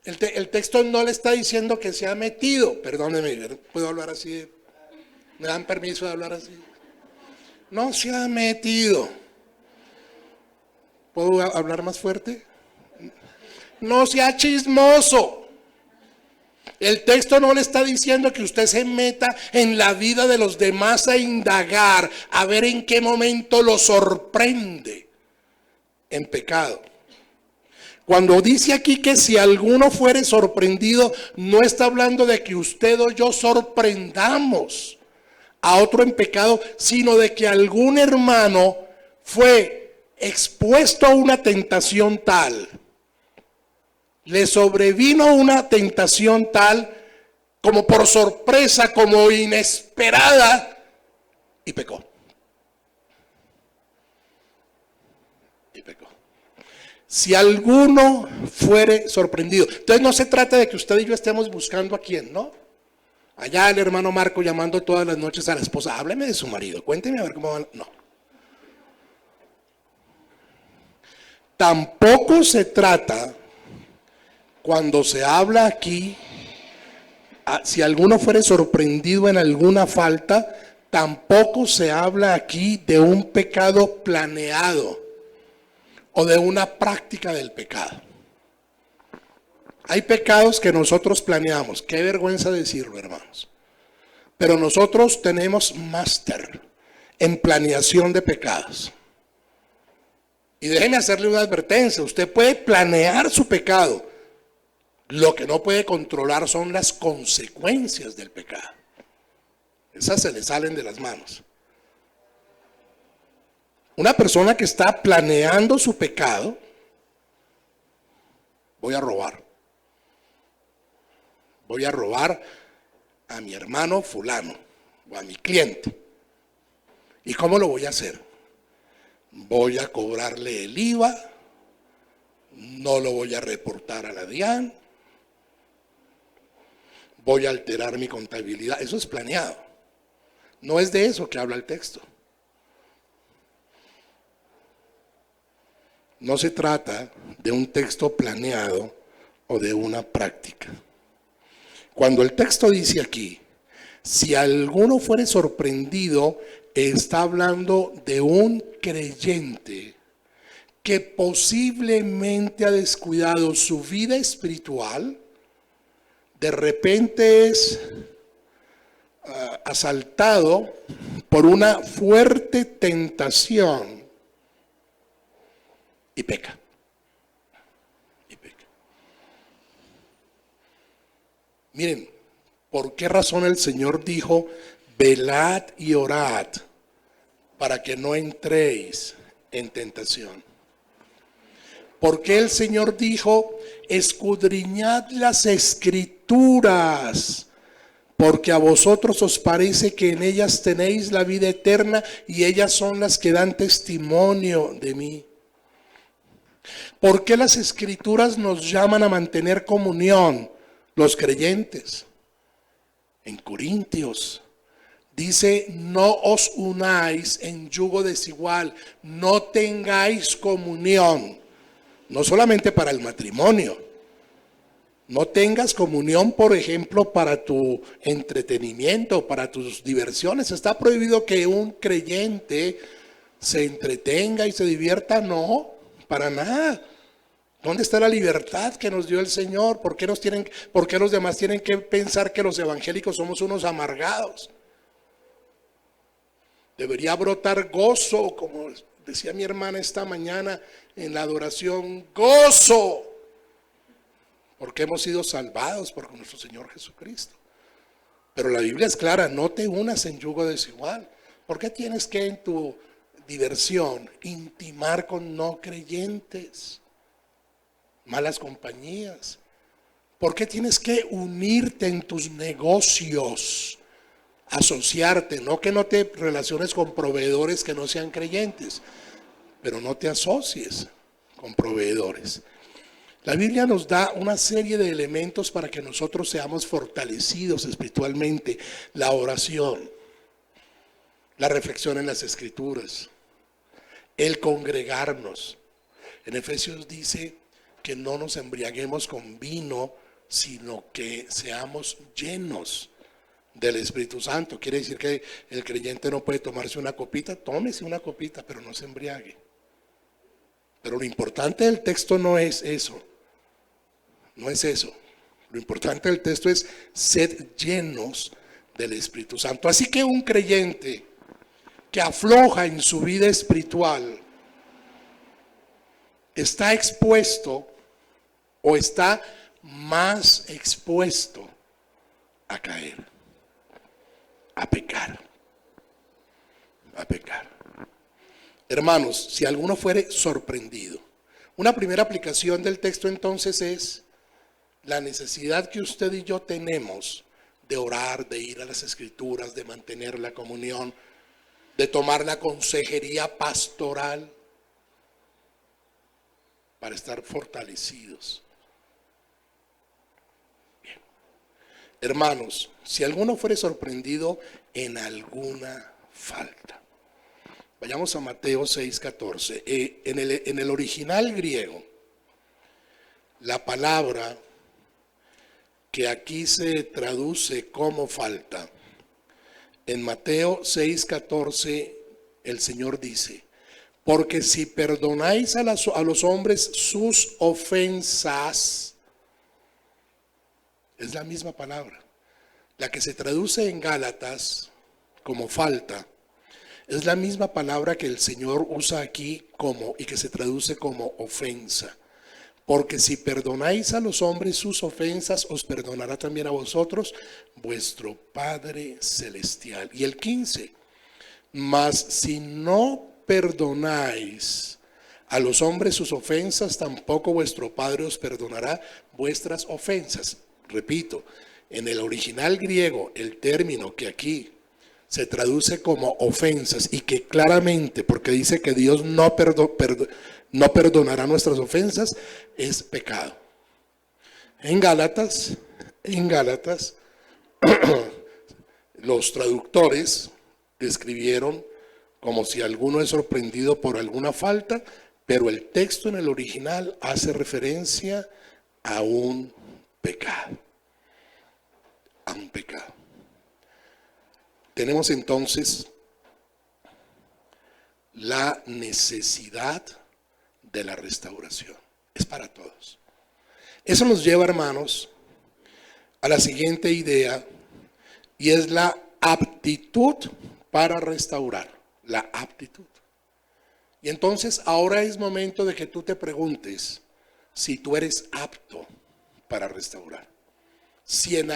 el texto no le está diciendo que se ha metido. Perdóneme, ¿puedo hablar así? ¿Me dan permiso de hablar así? No se ha metido. ¿Puedo hablar más fuerte? No sea chismoso. El texto no le está diciendo que usted se meta en la vida de los demás a indagar, a ver en qué momento lo sorprende en pecado. Cuando dice aquí que si alguno fuere sorprendido, no está hablando de que usted o yo sorprendamos a otro en pecado, sino de que algún hermano fue expuesto a una tentación tal, le sobrevino una tentación tal, como por sorpresa, como inesperada, y pecó. Si alguno fuere sorprendido. Entonces no se trata de que usted y yo estemos buscando a quién, ¿no? Allá el hermano Marco llamando todas las noches a la esposa, hábleme de su marido, cuénteme a ver cómo van. No. Tampoco se trata, cuando se habla aquí, si alguno fuere sorprendido en alguna falta, tampoco se habla aquí de un pecado planeado o de una práctica del pecado. Hay pecados que nosotros planeamos, qué vergüenza decirlo, hermanos. Pero nosotros tenemos máster en planeación de pecados. Y déjeme hacerle una advertencia, usted puede planear su pecado. Lo que no puede controlar son las consecuencias del pecado. Esas se le salen de las manos. Una persona que está planeando su pecado, voy a robar a mi hermano fulano o a mi cliente. ¿Y cómo lo voy a hacer? Voy a cobrarle el IVA, no lo voy a reportar a la DIAN, voy a alterar mi contabilidad. Eso es planeado. No es de eso que habla el texto. No se trata de un texto planeado o de una práctica. Cuando el texto dice aquí, si alguno fuere sorprendido, está hablando de un creyente que posiblemente ha descuidado su vida espiritual, de repente es asaltado por una fuerte tentación y peca. Miren, ¿por qué razón el Señor dijo, velad y orad para que no entréis en tentación? ¿Por qué el Señor dijo, escudriñad las Escrituras, porque a vosotros os parece que en ellas tenéis la vida eterna y ellas son las que dan testimonio de mí? ¿Por qué las Escrituras nos llaman a mantener comunión? Los creyentes. En Corintios dice, no os unáis en yugo desigual, no tengáis comunión. No solamente para el matrimonio. No tengas comunión, por ejemplo, para tu entretenimiento, para tus diversiones. Está prohibido que un creyente se entretenga y se divierta. No, para nada. ¿Dónde está la libertad que nos dio el Señor? ¿Por qué los demás tienen que pensar que los evangélicos somos unos amargados? Debería brotar gozo, como decía mi hermana esta mañana en la adoración, gozo, porque hemos sido salvados por nuestro Señor Jesucristo. Pero la Biblia es clara, no te unas en yugo desigual. ¿Por qué tienes que en tu diversión intimar con no creyentes? Malas compañías. ¿Por qué tienes que unirte en tus negocios? Asociarte, no que no te relaciones con proveedores que no sean creyentes, pero no te asocies con proveedores. La Biblia nos da una serie de elementos para que nosotros seamos fortalecidos espiritualmente. La oración, la reflexión en las Escrituras, el congregarnos. En Efesios dice que no nos embriaguemos con vino, sino que seamos llenos del Espíritu Santo. Quiere decir que el creyente no puede tomarse una copita, tómese una copita, pero no se embriague. Pero lo importante del texto no es eso, no es eso. Lo importante del texto es sed llenos del Espíritu Santo. Así que un creyente que afloja en su vida espiritual está expuesto o está más expuesto a caer, a pecar, a pecar. Hermanos, si alguno fuere sorprendido, una primera aplicación del texto entonces es la necesidad que usted y yo tenemos de orar, de ir a las Escrituras, de mantener la comunión, de tomar la consejería pastoral para estar fortalecidos. Bien. Hermanos, si alguno fuere sorprendido en alguna falta, vayamos a Mateo 6:14. En el original griego, la palabra que aquí se traduce como falta, en Mateo 6:14 el Señor dice: porque si perdonáis a los hombres sus ofensas, es la misma palabra. La que se traduce en Gálatas como falta, es la misma palabra que el Señor usa aquí y que se traduce como ofensa. Porque si perdonáis a los hombres sus ofensas, os perdonará también a vosotros vuestro Padre Celestial. Y el 15, mas si no perdonáis a los hombres sus ofensas, tampoco vuestro Padre os perdonará vuestras ofensas. Repito, en el original griego, el término que aquí se traduce como ofensas y que claramente, porque dice que Dios no perdonará nuestras ofensas, es pecado. En Gálatas, los traductores escribieron como si alguno es sorprendido por alguna falta, pero el texto en el original hace referencia a un pecado. A un pecado. Tenemos entonces la necesidad de la restauración. Es para todos. Eso nos lleva, hermanos, a la siguiente idea, y es la aptitud para restaurar. La aptitud. Y entonces ahora es momento de que tú te preguntes si tú eres apto para restaurar. Si en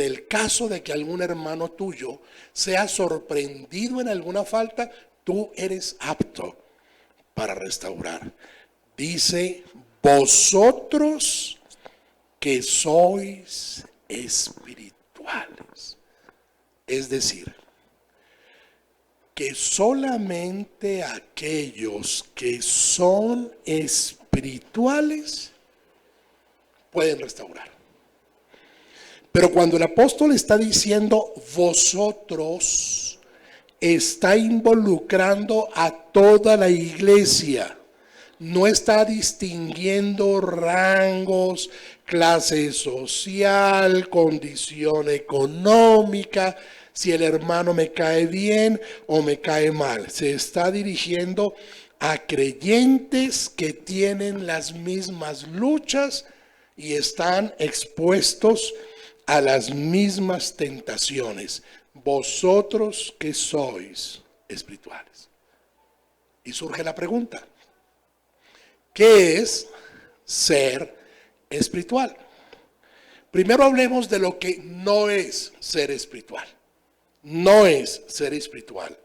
el caso de que algún hermano tuyo sea sorprendido en alguna falta, tú eres apto para restaurar. Dice: vosotros que sois espirituales. Es decir, que solamente aquellos que son espirituales pueden restaurar. Pero cuando el apóstol está diciendo vosotros, está involucrando a toda la iglesia. No está distinguiendo rangos, clase social, condición económica, si el hermano me cae bien o me cae mal. Se está dirigiendo a creyentes que tienen las mismas luchas y están expuestos a las mismas tentaciones. Vosotros que sois espirituales. Y surge la pregunta: ¿qué es ser espiritual? Primero hablemos de lo que no es ser espiritual. No es ser espiritual.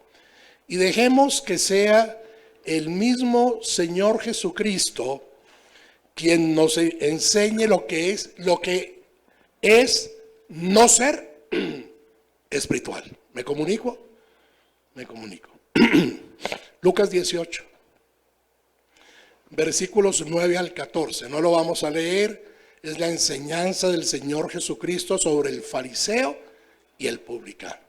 Y dejemos que sea el mismo Señor Jesucristo quien nos enseñe lo que es no ser espiritual. ¿Me comunico? Me comunico. Lucas 18, versículos 9 al 14. No lo vamos a leer. Es la enseñanza del Señor Jesucristo sobre el fariseo y el publicano.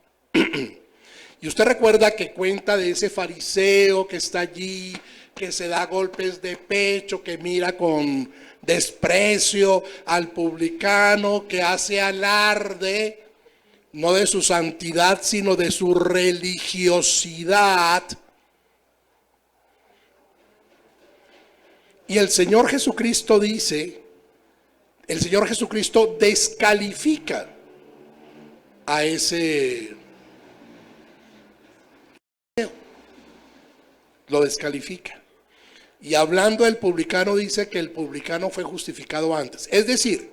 Y usted recuerda que cuenta de ese fariseo que está allí, que se da golpes de pecho, que mira con desprecio al publicano, que hace alarde no de su santidad, sino de su religiosidad. Y el Señor Jesucristo dice El Señor Jesucristo descalifica a ese, lo descalifica. Y hablando del publicano, dice que el publicano fue justificado antes. Es decir,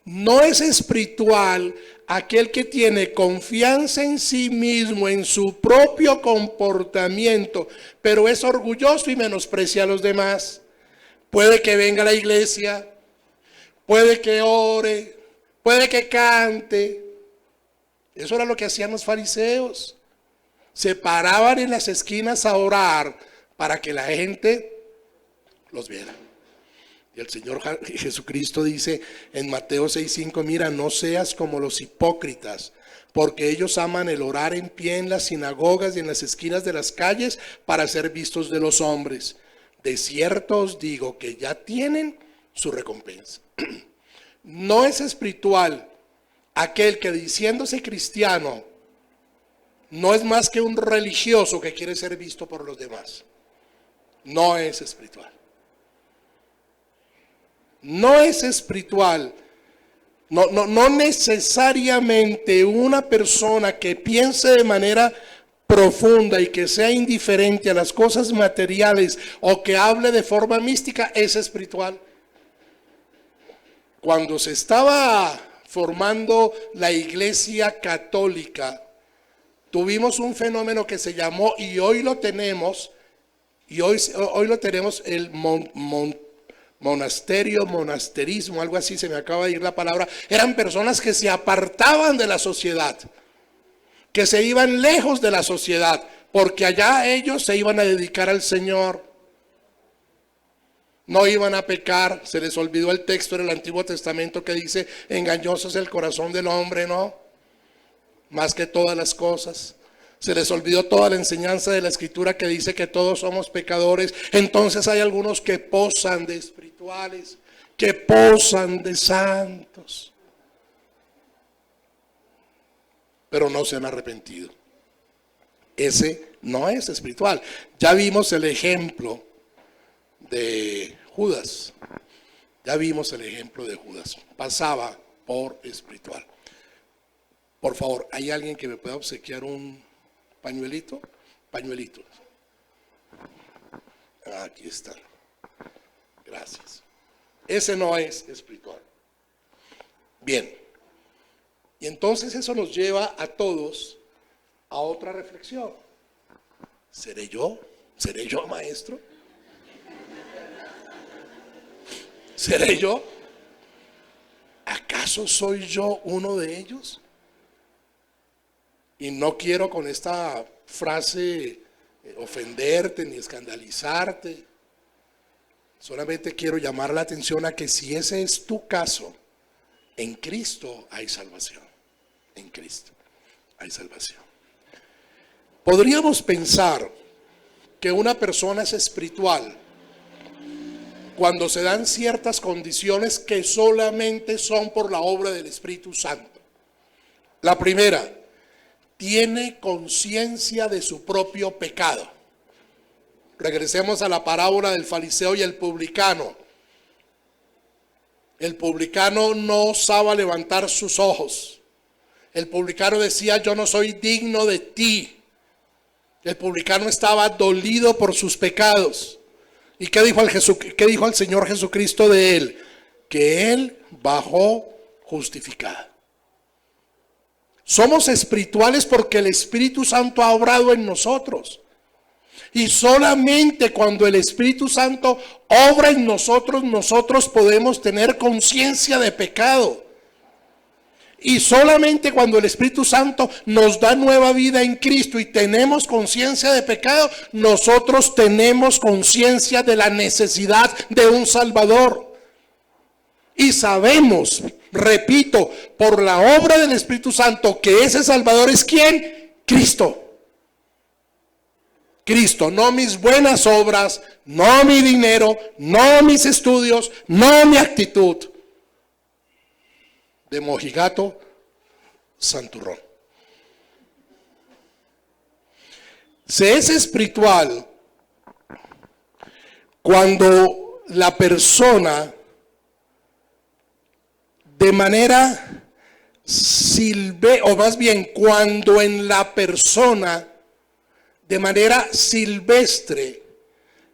no es espiritual aquel que tiene confianza en sí mismo, en su propio comportamiento, pero es orgulloso y menosprecia a los demás. Puede que venga a la iglesia, puede que ore, puede que cante. Eso era lo que hacían los fariseos. Se paraban en las esquinas a orar para que la gente los viera. Y el Señor Jesucristo dice en Mateo 6:5, mira, no seas como los hipócritas, porque ellos aman el orar en pie en las sinagogas y en las esquinas de las calles para ser vistos de los hombres. De cierto os digo que ya tienen su recompensa. No es espiritual aquel que diciéndose cristiano no es más que un religioso que quiere ser visto por los demás. No es espiritual. No es espiritual. No necesariamente una persona que piense de manera profunda y que sea indiferente a las cosas materiales o que hable de forma mística es espiritual. Cuando se estaba formando la Iglesia Católica, tuvimos un fenómeno que se llamó, y hoy lo tenemos, el monasterismo, algo así, se me acaba de ir la palabra. Eran personas que se apartaban de la sociedad, que se iban lejos de la sociedad, porque allá ellos se iban a dedicar al Señor. No iban a pecar. Se les olvidó el texto en el Antiguo Testamento que dice, engañoso es el corazón del hombre, ¿no? Más que todas las cosas. Se les olvidó toda la enseñanza de la Escritura que dice que todos somos pecadores. Entonces hay algunos que posan de espirituales, que posan de santos, pero no se han arrepentido. Ese no es espiritual. Ya vimos el ejemplo de Judas. Ya vimos el ejemplo de Judas. Pasaba por espiritual. Por favor, ¿hay alguien que me pueda obsequiar un pañuelito? Pañuelitos. Aquí están. Gracias. Ese no es espiritual. Bien. Y entonces eso nos lleva a todos a otra reflexión. ¿Seré yo? ¿Seré yo maestro? ¿Seré yo? ¿Acaso soy yo uno de ellos? Y no quiero con esta frase ofenderte ni escandalizarte. Solamente quiero llamar la atención a que si ese es tu caso, en Cristo hay salvación. En Cristo hay salvación. Podríamos pensar que una persona es espiritual cuando se dan ciertas condiciones que solamente son por la obra del Espíritu Santo. La primera, tiene conciencia de su propio pecado. Regresemos a la parábola del fariseo y el publicano. El publicano no osaba levantar sus ojos. El publicano decía, yo no soy digno de ti. El publicano estaba dolido por sus pecados. ¿Y qué dijo el Señor Jesucristo de él? Que él bajó justificado. Somos espirituales porque el Espíritu Santo ha obrado en nosotros. Y solamente cuando el Espíritu Santo obra en nosotros, nosotros podemos tener conciencia de pecado. Y solamente cuando el Espíritu Santo nos da nueva vida en Cristo y tenemos conciencia de pecado, nosotros tenemos conciencia de la necesidad de un Salvador. Y sabemos, repito, por la obra del Espíritu Santo, que ese Salvador es ¿quién? Cristo. Cristo, no mis buenas obras, no mi dinero, no mis estudios, no mi actitud de mojigato santurrón. Se es espiritual cuando la persona de manera o más bien cuando en la persona, de manera silvestre,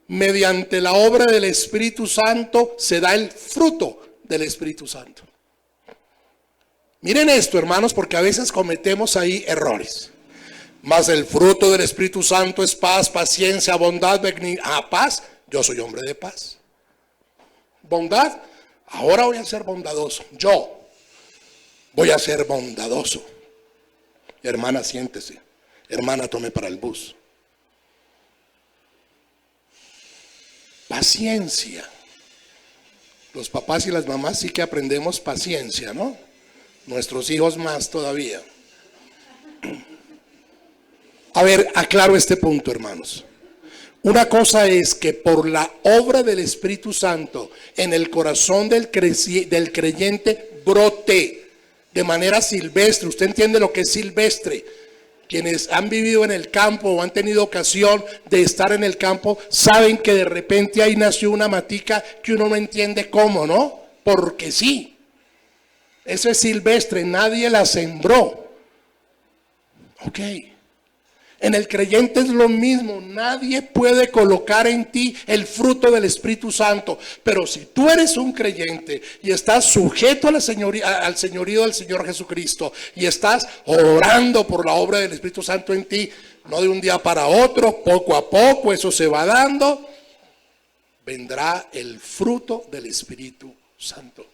mediante la obra del Espíritu Santo, se da el fruto del Espíritu Santo. Miren esto, hermanos, porque a veces cometemos ahí errores. Mas el fruto del Espíritu Santo es paz, paciencia, bondad, benignidad. Paz, yo soy hombre de paz. Bondad, ahora voy a ser bondadoso. Yo voy a ser bondadoso. Hermana, siéntese. Hermana, tome para el bus. Paciencia. Los papás y las mamás sí que aprendemos paciencia, ¿no? Nuestros hijos más todavía. A ver, aclaro este punto, hermanos. Una cosa es que por la obra del Espíritu Santo en el corazón del creyente brote de manera silvestre. Usted entiende lo que es silvestre. Quienes han vivido en el campo o han tenido ocasión de estar en el campo saben que de repente ahí nació una matica que uno no entiende cómo, ¿no? Porque sí. Eso es silvestre, nadie la sembró. Ok. En el creyente es lo mismo, nadie puede colocar en ti el fruto del Espíritu Santo, pero si tú eres un creyente y estás sujeto a al señorío del Señor Jesucristo y estás orando por la obra del Espíritu Santo en ti, no de un día para otro, poco a poco eso se va dando, vendrá el fruto del Espíritu Santo.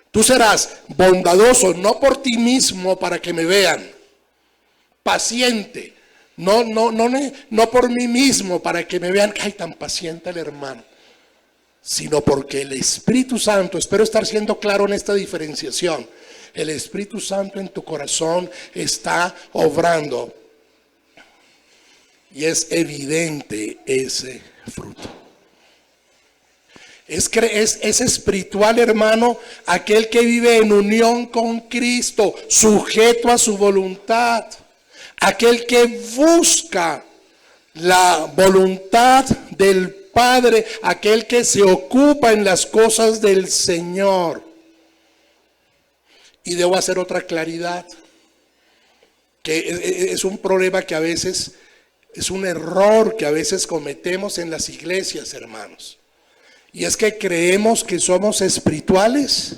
Tú serás bondadoso, no por ti mismo para que me vean, paciente. No por mí mismo para que me vean, ay, tan paciente el hermano, sino porque el Espíritu Santo, espero estar siendo claro en esta diferenciación, el Espíritu Santo en tu corazón está obrando y es evidente ese fruto. Es espiritual, hermano, aquel que vive en unión con Cristo, sujeto a su voluntad. Aquel que busca la voluntad del Padre, aquel que se ocupa en las cosas del Señor. Y debo hacer otra claridad, que es un problema que a veces, es un error que a veces cometemos en las iglesias, hermanos. Y es que creemos que somos espirituales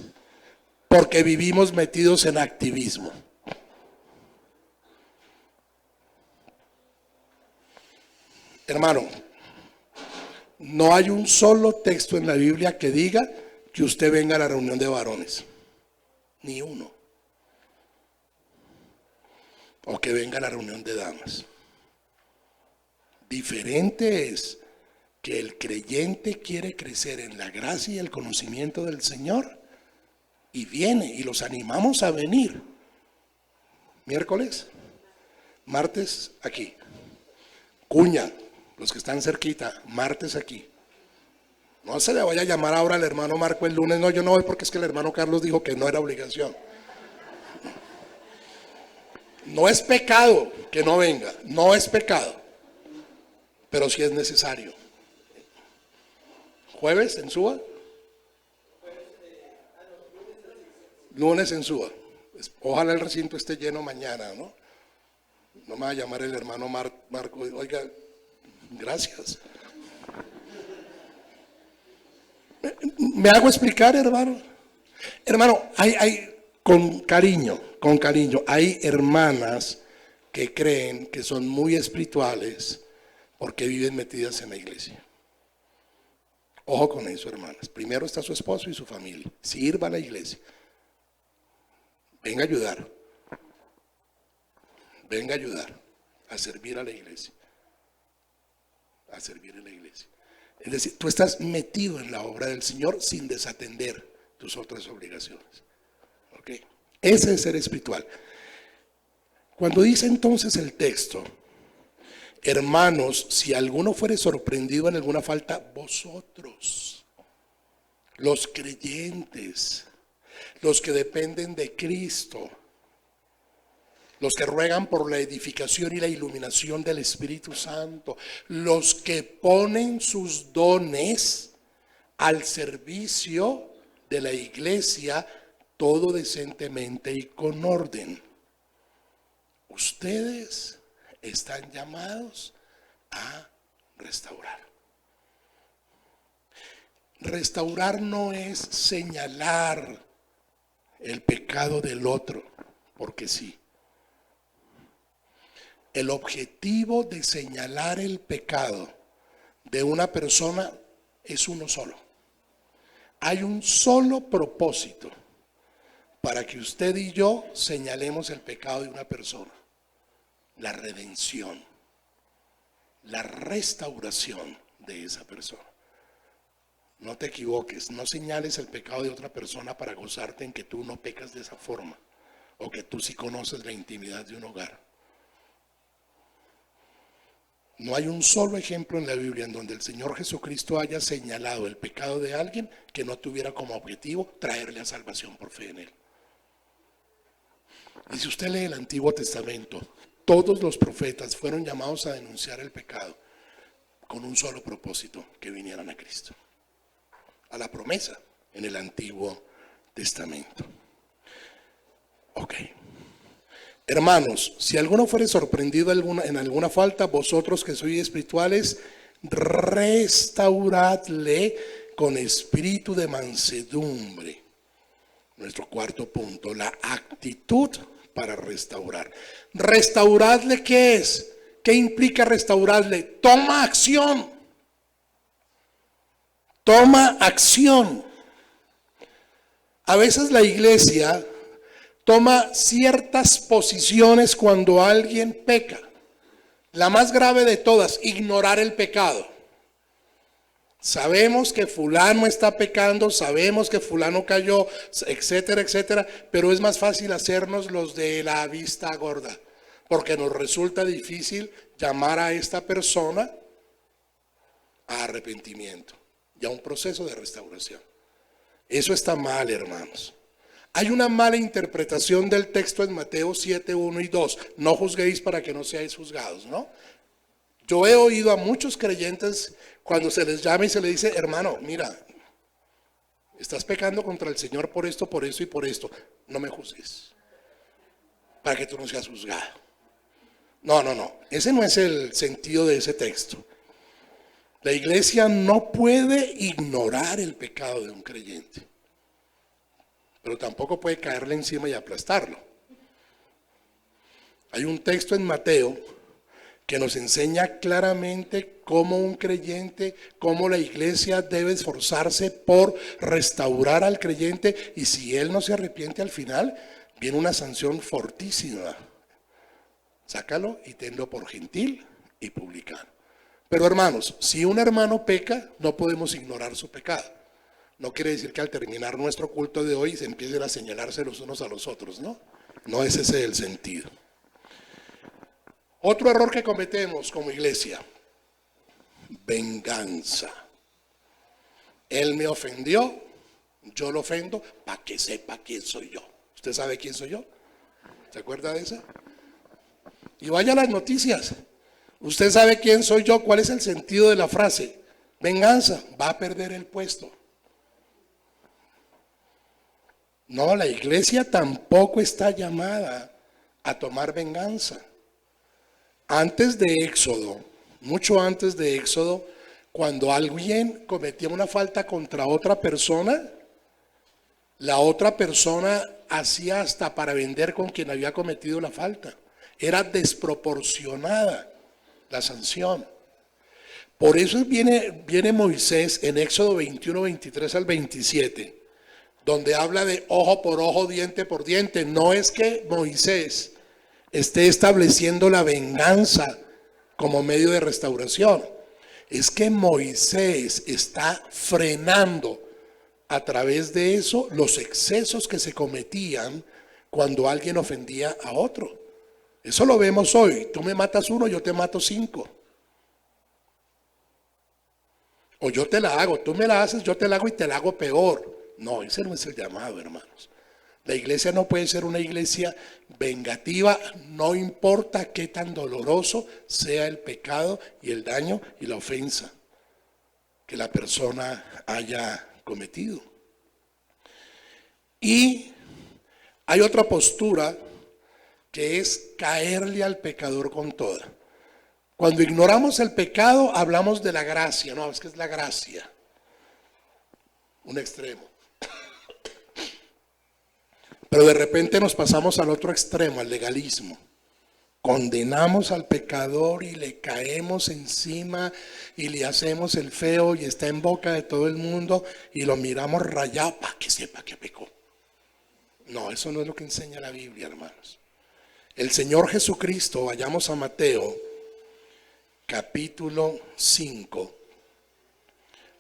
porque vivimos metidos en activismo. Hermano, no hay un solo texto en la Biblia que diga que usted venga a la reunión de varones. Ni uno. O que venga a la reunión de damas. Diferente es que el creyente quiere crecer en la gracia y el conocimiento del Señor y viene y los animamos a venir. Miércoles, martes aquí. Cuña. Los que están cerquita, martes aquí. No se le vaya a llamar ahora al hermano Marco el lunes. No, yo no voy porque es que el hermano Carlos dijo que no era obligación. No es pecado que no venga, no es pecado, pero sí es necesario. ¿Jueves en Suba? Lunes en Suba. Ojalá el recinto esté lleno mañana, ¿no? No me va a llamar el hermano Marco, oiga, gracias. ¿Me hago explicar, hermano? Hermano, hay con cariño, hay hermanas que creen que son muy espirituales porque viven metidas en la iglesia. Ojo con eso, hermanas. Primero está su esposo y su familia. Sirva a la iglesia. Venga a ayudar. Venga a ayudar a servir a la iglesia. A servir en la iglesia. Es decir, tú estás metido en la obra del Señor sin desatender tus otras obligaciones. ¿Ok? Ese es ser espiritual. Cuando dice entonces el texto, hermanos, si alguno fuere sorprendido en alguna falta, vosotros, los creyentes, los que dependen de Cristo, los que ruegan por la edificación y la iluminación del Espíritu Santo, los que ponen sus dones al servicio de la iglesia, todo decentemente y con orden. Ustedes están llamados a restaurar. Restaurar no es señalar el pecado del otro, porque sí. El objetivo de señalar el pecado de una persona es uno solo. Hay un solo propósito para que usted y yo señalemos el pecado de una persona: la redención, la restauración de esa persona. No te equivoques, no señales el pecado de otra persona para gozarte en que tú no pecas de esa forma, o que tú sí conoces la intimidad de un hogar. No hay un solo ejemplo en la Biblia en donde el Señor Jesucristo haya señalado el pecado de alguien que no tuviera como objetivo traerle a salvación por fe en él. Y si usted lee el Antiguo Testamento, todos los profetas fueron llamados a denunciar el pecado con un solo propósito: que vinieran a Cristo, a la promesa en el Antiguo Testamento. Ok. Hermanos, si alguno fuere sorprendido en alguna falta, vosotros que sois espirituales, restauradle con espíritu de mansedumbre. Nuestro cuarto punto, la actitud para restaurar. ¿Restauradle qué es? ¿Qué implica restaurarle? Toma acción. Toma acción. A veces la iglesia toma ciertas posiciones cuando alguien peca. La más grave de todas: ignorar el pecado. Sabemos que fulano está pecando, sabemos que fulano cayó, etcétera, etcétera, pero es más fácil hacernos los de la vista gorda, porque nos resulta difícil llamar a esta persona a arrepentimiento y a un proceso de restauración. Eso está mal, hermanos. Hay una mala interpretación del texto en Mateo 7, 1 y 2. No juzguéis para que no seáis juzgados, ¿no? Yo he oído a muchos creyentes cuando se les llama y se les dice: hermano, mira, estás pecando contra el Señor por esto, por esto y por esto. No me juzgues, para que tú no seas juzgado. No. Ese no es el sentido de ese texto. La iglesia no puede ignorar el pecado de un creyente, pero tampoco puede caerle encima y aplastarlo. Hay un texto en Mateo que nos enseña claramente cómo un creyente, cómo la iglesia debe esforzarse por restaurar al creyente, y si él no se arrepiente al final, viene una sanción fortísima. Sácalo y tenlo por gentil y publicano. Pero hermanos, si un hermano peca, no podemos ignorar su pecado. No quiere decir que al terminar nuestro culto de hoy se empiecen a señalarse los unos a los otros, ¿no? No es ese el sentido. Otro error que cometemos como iglesia: venganza. Él me ofendió, yo lo ofendo para que sepa quién soy yo. ¿Usted sabe quién soy yo? ¿Se acuerda de esa? Y vaya a las noticias. ¿Usted sabe quién soy yo? ¿Cuál es el sentido de la frase? Venganza. Va a perder el puesto. No, la iglesia tampoco está llamada a tomar venganza. Antes de Éxodo, mucho antes de Éxodo, cuando alguien cometía una falta contra otra persona, la otra persona hacía hasta para vender con quien había cometido la falta. Era desproporcionada la sanción. Por eso viene Moisés en Éxodo 21, 23 al 27, donde habla de ojo por ojo, diente por diente. No es que Moisés esté estableciendo la venganza como medio de restauración. Es que Moisés está frenando a través de eso los excesos que se cometían cuando alguien ofendía a otro. Eso lo vemos hoy. Tú me matas uno, yo te mato 5. O yo te la hago, tú me la haces, yo te la hago y te la hago peor. No, ese no es el llamado, hermanos. La iglesia no puede ser una iglesia vengativa, no importa qué tan doloroso sea el pecado y el daño y la ofensa que la persona haya cometido. Y Hay otra postura que es caerle al pecador con toda. Cuando ignoramos el pecado, hablamos de la gracia. No, es que es la gracia. Un extremo. Pero de repente nos pasamos al otro extremo, al legalismo. Condenamos al pecador y le caemos encima y le hacemos el feo y está en boca de todo el mundo y lo miramos rayado para que sepa que pecó. No, eso no es lo que enseña la Biblia, hermanos. El Señor Jesucristo, vayamos a Mateo, capítulo 5,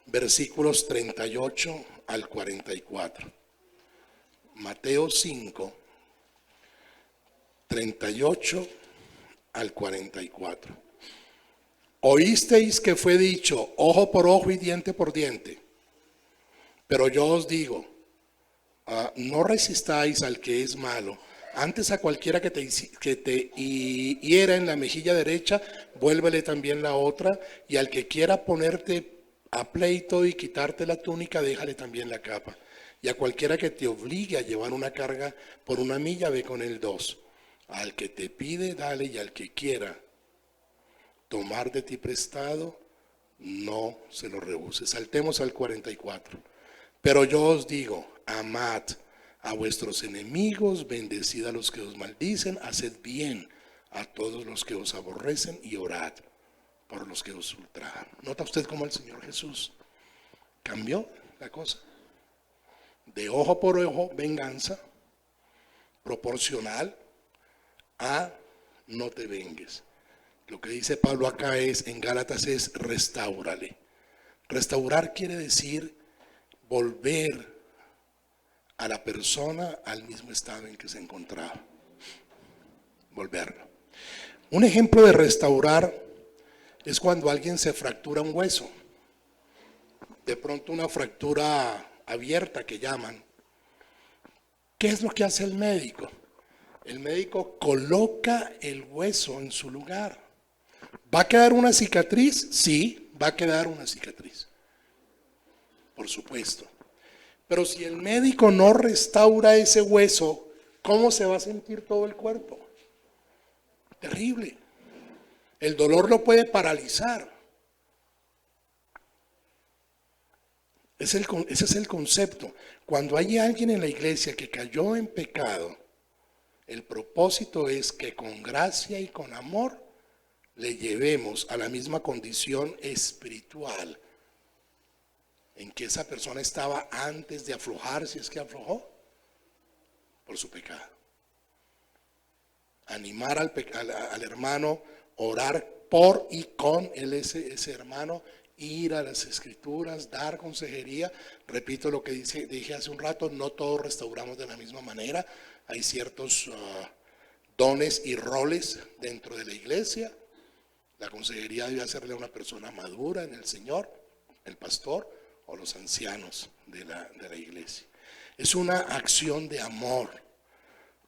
versículos 38 al 44. Mateo 5, 38 al 44. Oísteis que fue dicho, ojo por ojo y diente por diente. Pero yo os digo, no resistáis al que es malo. Antes a cualquiera que te hiera en la mejilla derecha, vuélvele también la otra. Y al que quiera ponerte a pleito y quitarte la túnica, déjale también la capa. Y a cualquiera que te obligue a llevar una carga por una milla, ve con él 2. Al que te pide, dale, y al que quiera tomar de ti prestado, no se lo rehuses. Saltemos al 44. Pero yo os digo, amad a vuestros enemigos, bendecid a los que os maldicen, haced bien a todos los que os aborrecen y orad por los que os ultrajan. ¿Nota usted cómo el Señor Jesús cambió la cosa? De ojo por ojo, venganza, proporcional a no te vengues. Lo que dice Pablo acá en Gálatas es restáurale. Restaurar quiere decir volver a la persona al mismo estado en que se encontraba. Volverlo. Un ejemplo de restaurar es cuando alguien se fractura un hueso. De pronto una fractura abierta que llaman. ¿Qué es lo que hace el médico? El médico coloca el hueso en su lugar. ¿Va a quedar una cicatriz? Sí, va a quedar una cicatriz. Por supuesto. Pero si el médico no restaura ese hueso, ¿cómo se va a sentir todo el cuerpo? Terrible. El dolor lo puede paralizar. Ese es el concepto. Cuando hay alguien en la iglesia que cayó en pecado, el propósito es que con gracia y con amor le llevemos a la misma condición espiritual en que esa persona estaba antes de aflojar, si es que aflojó, por su pecado. Animar al hermano, orar por y con ese hermano, ir a las escrituras, dar consejería. Repito lo que dije hace un rato, no todos restauramos de la misma manera. Hay ciertos dones y roles dentro de la iglesia. La consejería debe hacerle a una persona madura en el Señor, el pastor o los ancianos de la iglesia. Es una acción de amor,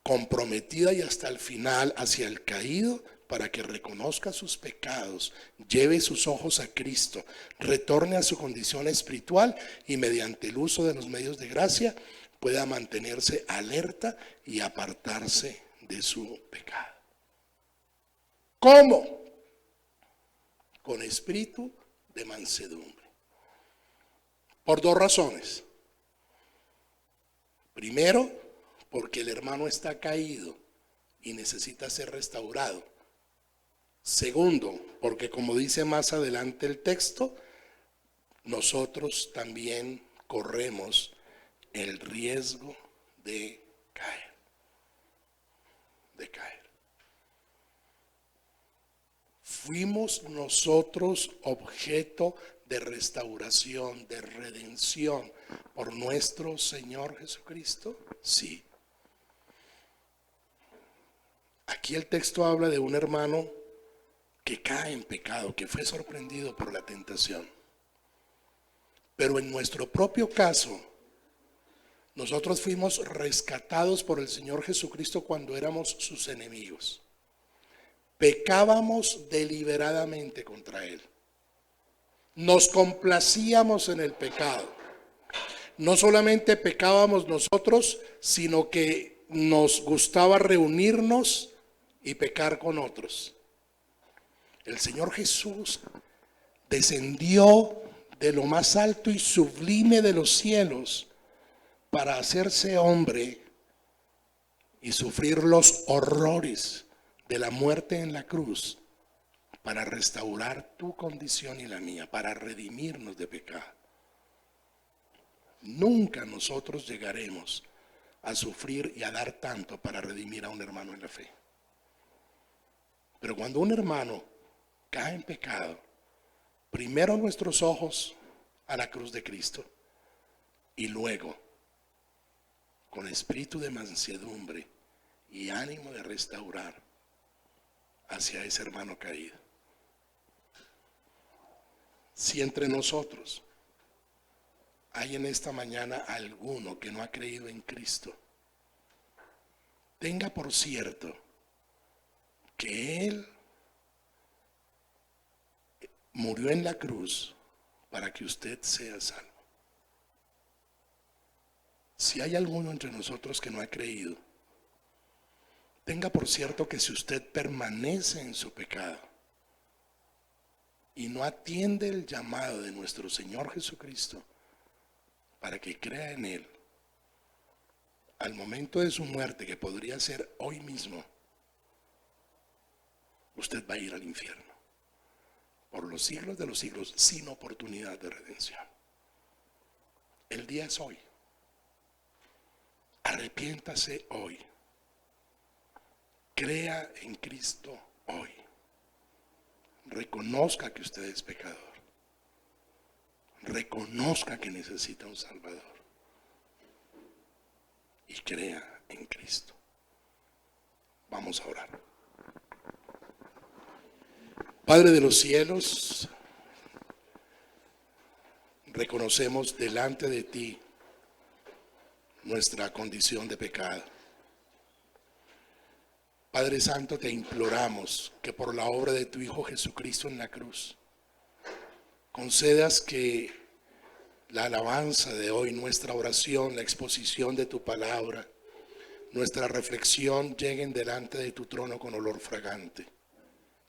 comprometida y hasta el final hacia el caído, para que reconozca sus pecados, lleve sus ojos a Cristo, retorne a su condición espiritual y mediante el uso de los medios de gracia pueda mantenerse alerta y apartarse de su pecado. ¿Cómo? Con espíritu de mansedumbre. Por 2 razones. Primero, porque el hermano está caído y necesita ser restaurado. Segundo, porque como dice más adelante el texto, nosotros también corremos el riesgo de caer. ¿Fuimos nosotros objeto de restauración, de redención por nuestro Señor Jesucristo? Sí. Aquí el texto habla de un hermano que cae en pecado, que fue sorprendido por la tentación. Pero en nuestro propio caso, nosotros fuimos rescatados por el Señor Jesucristo cuando éramos sus enemigos. Pecábamos deliberadamente contra Él. Nos complacíamos en el pecado. No solamente pecábamos nosotros, sino que nos gustaba reunirnos y pecar con otros. El Señor Jesús descendió de lo más alto y sublime de los cielos para hacerse hombre y sufrir los horrores de la muerte en la cruz, para restaurar tu condición y la mía, para redimirnos de pecado. Nunca nosotros llegaremos a sufrir y a dar tanto para redimir a un hermano en la fe. Pero cuando un hermano cae en pecado, primero nuestros ojos a la cruz de Cristo y luego, con espíritu de mansedumbre y ánimo de restaurar hacia ese hermano caído. Si entre nosotros hay en esta mañana alguno que no ha creído en Cristo, tenga por cierto que Él murió en la cruz para que usted sea salvo. Si hay alguno entre nosotros que no ha creído, tenga por cierto que si usted permanece en su pecado y no atiende el llamado de nuestro Señor Jesucristo para que crea en Él, al momento de su muerte, que podría ser hoy mismo, usted va a ir al infierno por los siglos de los siglos, sin oportunidad de redención. El día es hoy. Arrepiéntase hoy. Crea en Cristo hoy. Reconozca que usted es pecador. Reconozca que necesita un Salvador. Y crea en Cristo. Vamos a orar. Padre de los cielos, reconocemos delante de ti nuestra condición de pecado. Padre Santo, te imploramos que por la obra de tu Hijo Jesucristo en la cruz, concedas que la alabanza de hoy, nuestra oración, la exposición de tu palabra, nuestra reflexión lleguen delante de tu trono con olor fragante,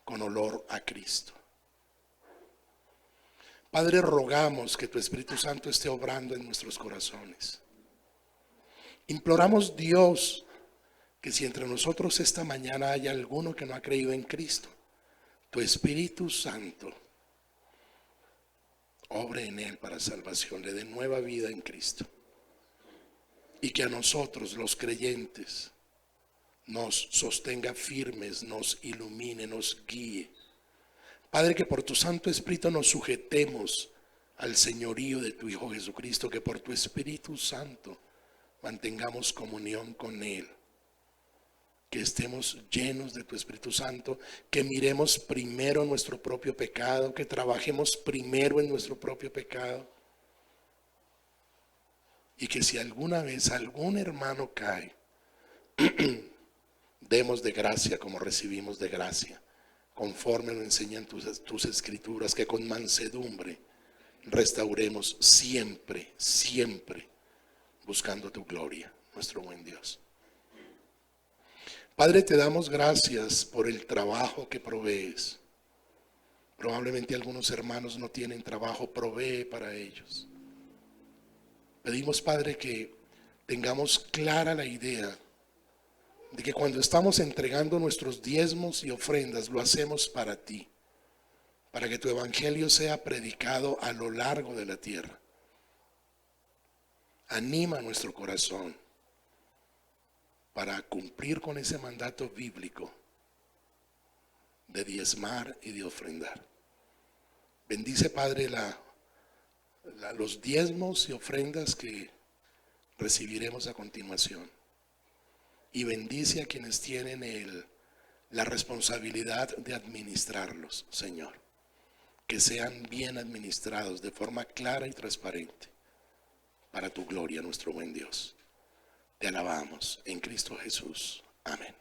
con olor a Cristo. Padre, rogamos que tu Espíritu Santo esté obrando en nuestros corazones. Imploramos, Dios, que si entre nosotros esta mañana hay alguno que no ha creído en Cristo, tu Espíritu Santo obre en él para salvación, le dé nueva vida en Cristo. Y que a nosotros, los creyentes, nos sostenga firmes, nos ilumine, nos guíe. Padre, que por tu Santo Espíritu nos sujetemos al señorío de tu Hijo Jesucristo, que por tu Espíritu Santo mantengamos comunión con Él, que estemos llenos de tu Espíritu Santo, que miremos primero nuestro propio pecado, que trabajemos primero en nuestro propio pecado, y que si alguna vez algún hermano cae, demos de gracia como recibimos de gracia, conforme lo enseñan tus escrituras, que con mansedumbre restauremos siempre, siempre, buscando tu gloria, nuestro buen Dios. Padre, te damos gracias por el trabajo que provees. Probablemente algunos hermanos no tienen trabajo, provee para ellos. Pedimos, Padre, que tengamos clara la idea de que cuando estamos entregando nuestros diezmos y ofrendas, lo hacemos para ti, para que tu evangelio sea predicado a lo largo de la tierra. Anima nuestro corazón para cumplir con ese mandato bíblico de diezmar y de ofrendar. Bendice, Padre, los diezmos y ofrendas que recibiremos a continuación. Y bendice a quienes tienen la responsabilidad de administrarlos, Señor. Que sean bien administrados de forma clara y transparente, para tu gloria, nuestro buen Dios. Te alabamos en Cristo Jesús. Amén.